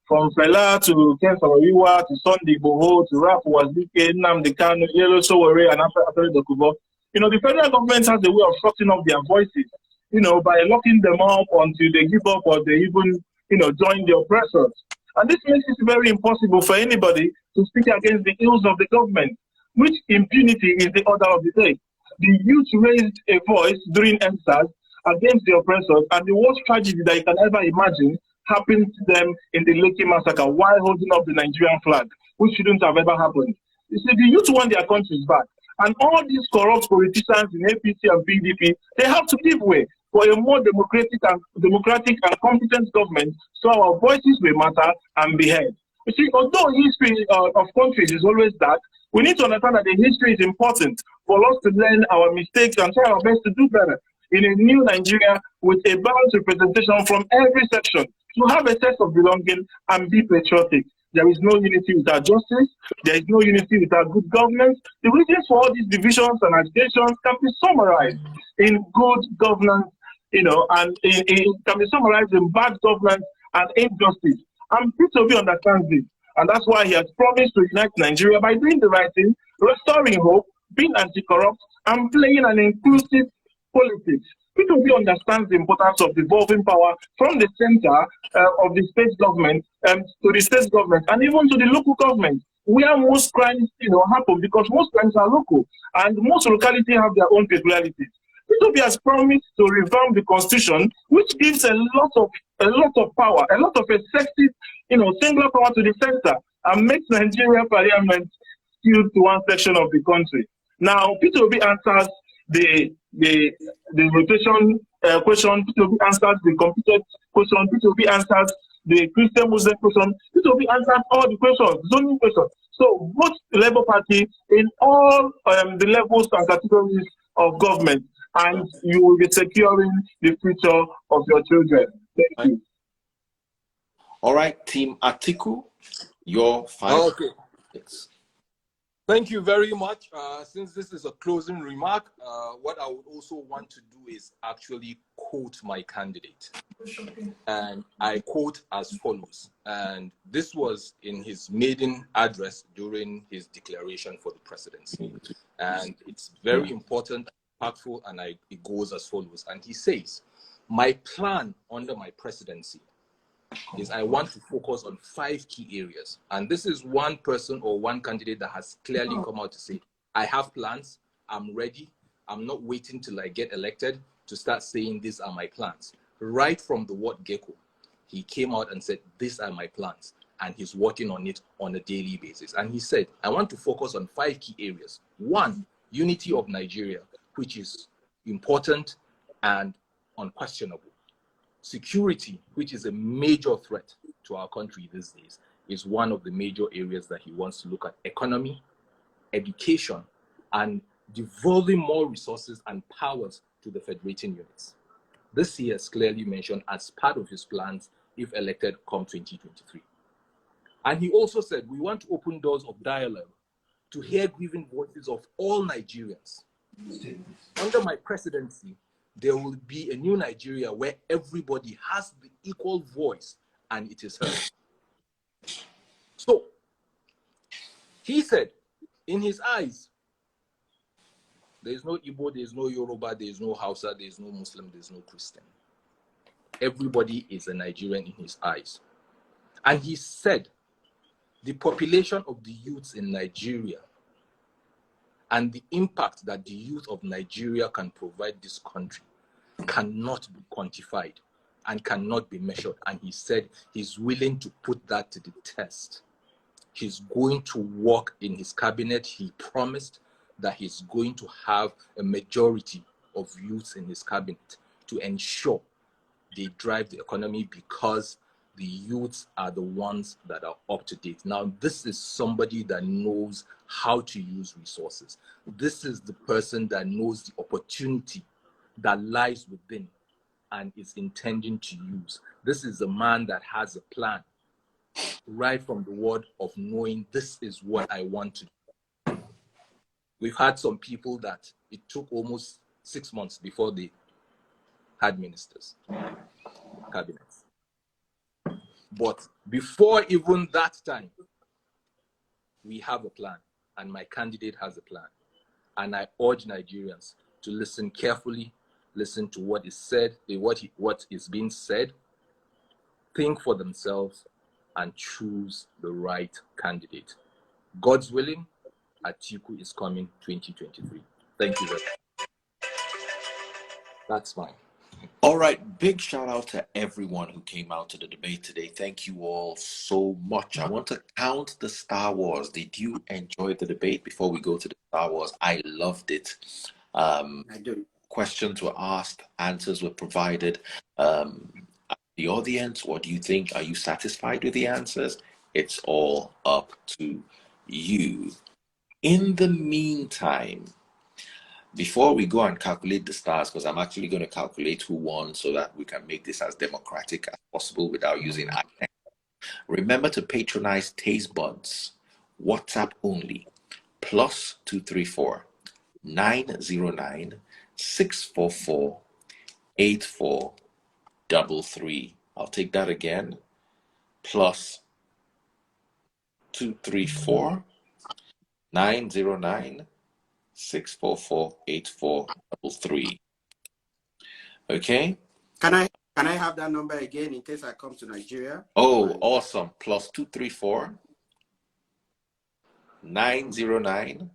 From Fela to Ken Sawariwa to Sunday Boho to Rap Wazike, Nnamdi Kanu, Yellow Sowore, and after Dokubo. You know, the federal government has a way of shutting up their voices, you know, by locking them up until they give up or they even, you know, join the oppressors. And this makes it very impossible for anybody to speak against the ills of the government, which impunity is the order of the day. The youth raised a voice during EndSARS against the oppressors, and the worst tragedy that you can ever imagine happened to them in the Lekki massacre while holding up the Nigerian flag, which shouldn't have ever happened. You see, the youth want their countries back. And all these corrupt politicians in APC and PDP, they have to give way for a more democratic and competent government, so our voices will matter and be heard. You see, although history of countries is always dark, we need to understand that the history is important for us to learn our mistakes and try our best to do better in a new Nigeria with a balanced representation from every section, to have a sense of belonging and be patriotic. There is no unity without justice. There is no unity without good governance. The reasons for all these divisions and agitations can be summarized in good governance, you know, and it can be summarized in bad governance and injustice. And Peter Obi understands this. And that's why he has promised to unite Nigeria by doing the right thing, restoring hope, being anti-corrupt, and playing an inclusive politics. Peter Obi understands the importance of devolving power from the center of the state government to the state government and even to the local government, where most crimes, you know, happen, because most crimes are local and most localities have their own peculiarities. Peter Obi has promised to revamp the constitution, which gives a lot of power, a lot of effective, you know, singular power to the center, and makes Nigeria parliament skewed to one section of the country. Now, Peter Obi answers the rotation question. Peter Obi answers the computer question. Peter Obi answers the Christian Muslim question. Peter Obi answers all the questions, zoning questions. So vote the Labour Party in all the levels and categories of government, and you will be securing the future of your children. Thank you. All right, Team Atiku, Your 5 Okay. minutes. Thank you very much. Since this is a closing remark, what I would also want to do is actually quote my candidate. And I quote as follows. And this was in his maiden address during his declaration for the presidency. And it's very important, impactful, and it goes as follows. And he says, my plan under my presidency is I want to focus on 5 key areas. And this is one person or one candidate that has clearly come out to say, I have plans, I'm ready, I'm not waiting till I get elected to start saying these are my plans. Right from the word gecko, he came out and said, these are my plans. And he's working on it on a daily basis. And he said, I want to focus on 5 key areas. 1, unity of Nigeria, which is important and unquestionable. Security, which is a major threat to our country these days, is one of the major areas that he wants to look at. Economy, education, and devolving more resources and powers to the federating units. This he has clearly mentioned as part of his plans if elected come 2023. And he also said, we want to open doors of dialogue to hear grieving voices of all Nigerians. Under my presidency, there will be a new Nigeria where everybody has the equal voice and it is heard. So, he said, in his eyes, there is no Igbo, there is no Yoruba, there is no Hausa, there is no Muslim, there is no Christian. Everybody is a Nigerian in his eyes. And he said, the population of the youths in Nigeria and the impact that the youth of Nigeria can provide this country cannot be quantified and cannot be measured. And he said he's willing to put that to the test. He's going to work in his cabinet. He promised that he's going to have a majority of youths in his cabinet to ensure they drive the economy, because the youths are the ones that are up to date. Now, this is somebody that knows how to use resources. This is the person that knows the opportunity that lies within and is intending to use. This is a man that has a plan right from the word of knowing this is what I want to do. We've had some people that it took almost 6 months before they had ministers, cabinets. But before even that time, we have a plan, and my candidate has a plan. And I urge Nigerians to listen carefully, listen to what is said, what is being said, think for themselves, and choose the right candidate. God's willing, Atiku is coming 2023. Thank you very much. That's fine. All right, big shout out to everyone who came out to the debate today. Thank you all so much. I want to count the Star Wars. Did you enjoy the debate? Before we go to the Star Wars, I loved it. I do. Questions were asked, answers were provided. The audience, what do you think? Are you satisfied with the answers? It's all up to you. In the meantime, before we go and calculate the stars, because I'm actually going to calculate who won so that we can make this as democratic as possible without using iPad. Remember to patronize Taste Buds, WhatsApp only, +234 909 644 8433. I'll take that again. +234 909 644 8433. Okay. Can I have that number again in case I come to Nigeria? Oh, awesome. +234 909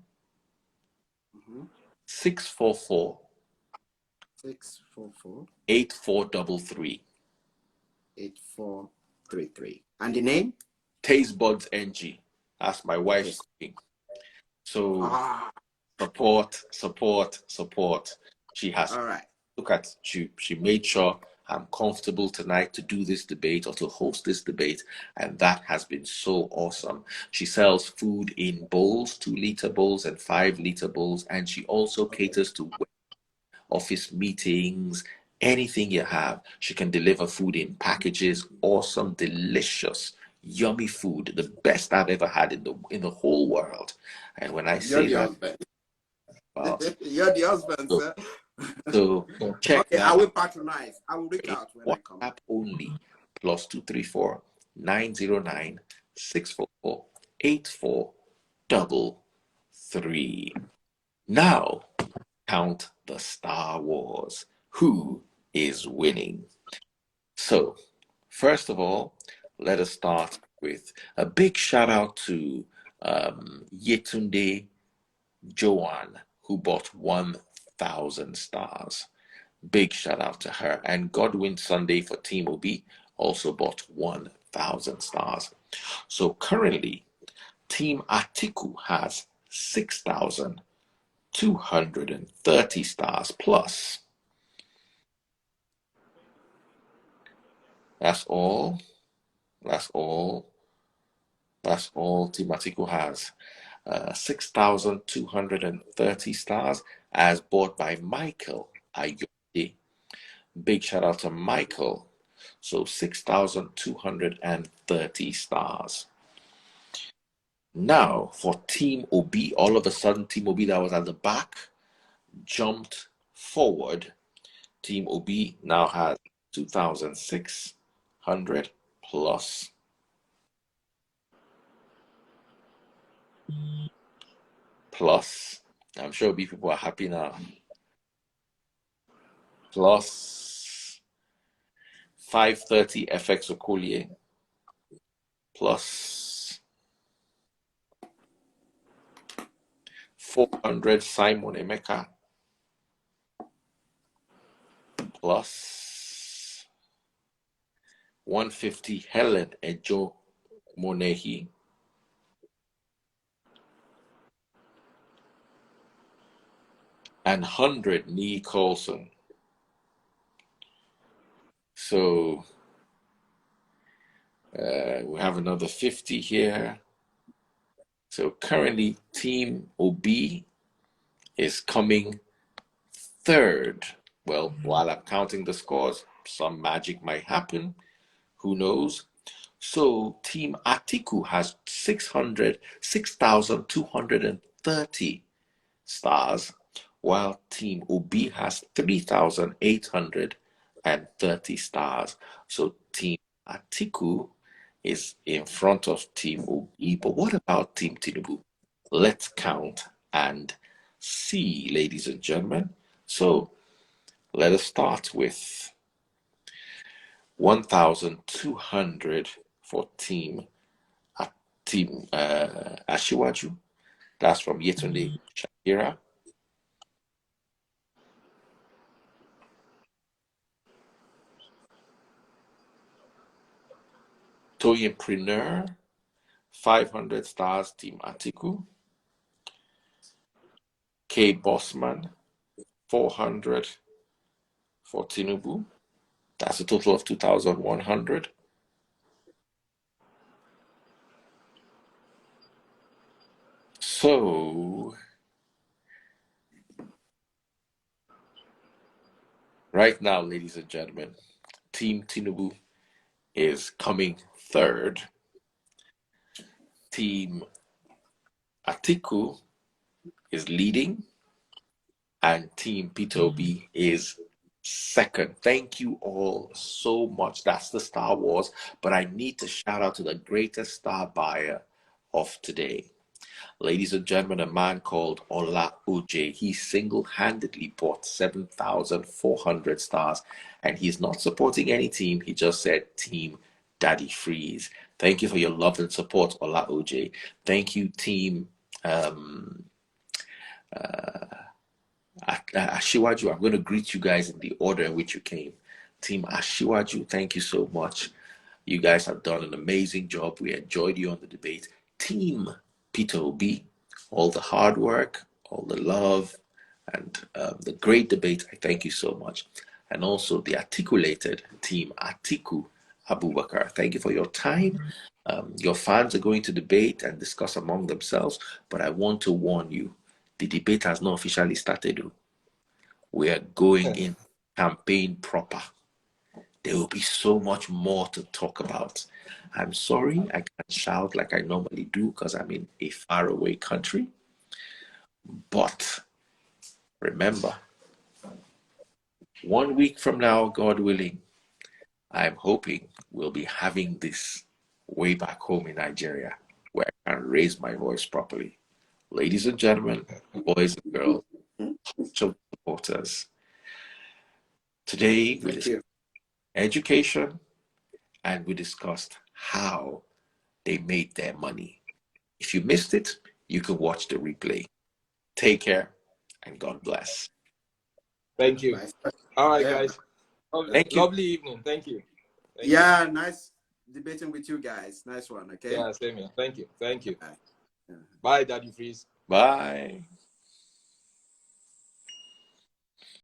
644 8433. 8433. And the name? Taste Buds NG. That's my wife's cooking. So support. She has. All right. Look at she made sure I'm comfortable tonight to do this debate or to host this debate, and that has been so awesome. She sells food in bowls, 2-liter bowls and 5-liter bowls, and she also caters to office meetings, anything you have. She can deliver food in packages, awesome, delicious yummy food, the best I've ever had in the whole world. And when I You're say the that, husband. wow. You're the husband, So, sir. so check Okay, that I out. will patronize. I will reach It's out when I come. WhatsApp only. +234 909 644 8433. Now count the Star Wars. Who is winning? So, first of all, let us start with a big shout out to Yetunde Joanne, who bought 1,000 stars. Big shout out to her. And Godwin Sunday for Team OB also bought 1,000 stars. So currently, Team Atiku has 6,230 stars plus. That's all. That's all. That's all Team Atiku has. 6,230 stars as bought by Michael Ayode. Big shout out to Michael. So 6,230 stars. Now for Team OB, all of a sudden Team OB that was at the back jumped forward. Team OB now has 2,600 plus. Plus, I'm sure OB people are happy now. Plus 530 FX Okolie. Plus 400 Simon Emeka. Plus 150 Helen Ejo Monehi. And 100 Nee Colson. So we have another 50 here. So currently Team OB is coming third. Well, while I'm counting the scores, some magic might happen. Who knows? So Team Atiku has 6,230 stars, while Team OB has 3,830 stars. So Team Atiku is in front of Team OB. But what about Team Tinubu? Let's count and see, ladies and gentlemen. So let us start with 1,200 for Team Ashiwaju. That's from Yetunde Shakira. Toyinpreneur, 500 stars, Team Atiku. K Bossman, 400 for Tinubu. That's a total of 2,100. So, right now, ladies and gentlemen, Team Tinubu is coming third. Team Atiku is leading, and Team P2B is second. Thank you all so much. That's the Star Wars, but I need to shout out to the greatest star buyer of today. Ladies and gentlemen, a man called Ola Uche. He single-handedly bought 7,400 stars, and he's not supporting any team. He just said Team Daddy Freeze. Thank you for your love and support, Ola Uche. Thank you, Team Ashiwaju. I'm going to greet you guys in the order in which you came. Team Ashiwaju, thank you so much. You guys have done an amazing job. We enjoyed you on the debate. Team Peter Obi, all the hard work, all the love, and the great debate. I thank you so much. And also the articulated Team Atiku Abubakar. Thank you for your time. Your fans are going to debate and discuss among themselves, but I want to warn you, the debate has not officially started. We are going in campaign proper. There will be so much more to talk about. I'm sorry, I can't shout like I normally do because I'm in a faraway country. But remember, 1 week from now, God willing, I'm hoping we'll be having this way back home in Nigeria where I can raise my voice properly. Ladies and gentlemen, boys and girls, supporters, today we Thank you. discussed education and we discussed how they made their money. If you missed it, you can watch the replay. Take care and God bless. Thank you. Nice. All right, Yeah. guys. Lovely, Thank you. lovely evening. Thank you. Thank Yeah, nice debating with you guys. Nice one. you. Okay. Yeah, same here. Thank you. Thank you. Bye. Bye, Daddy Freeze. Bye.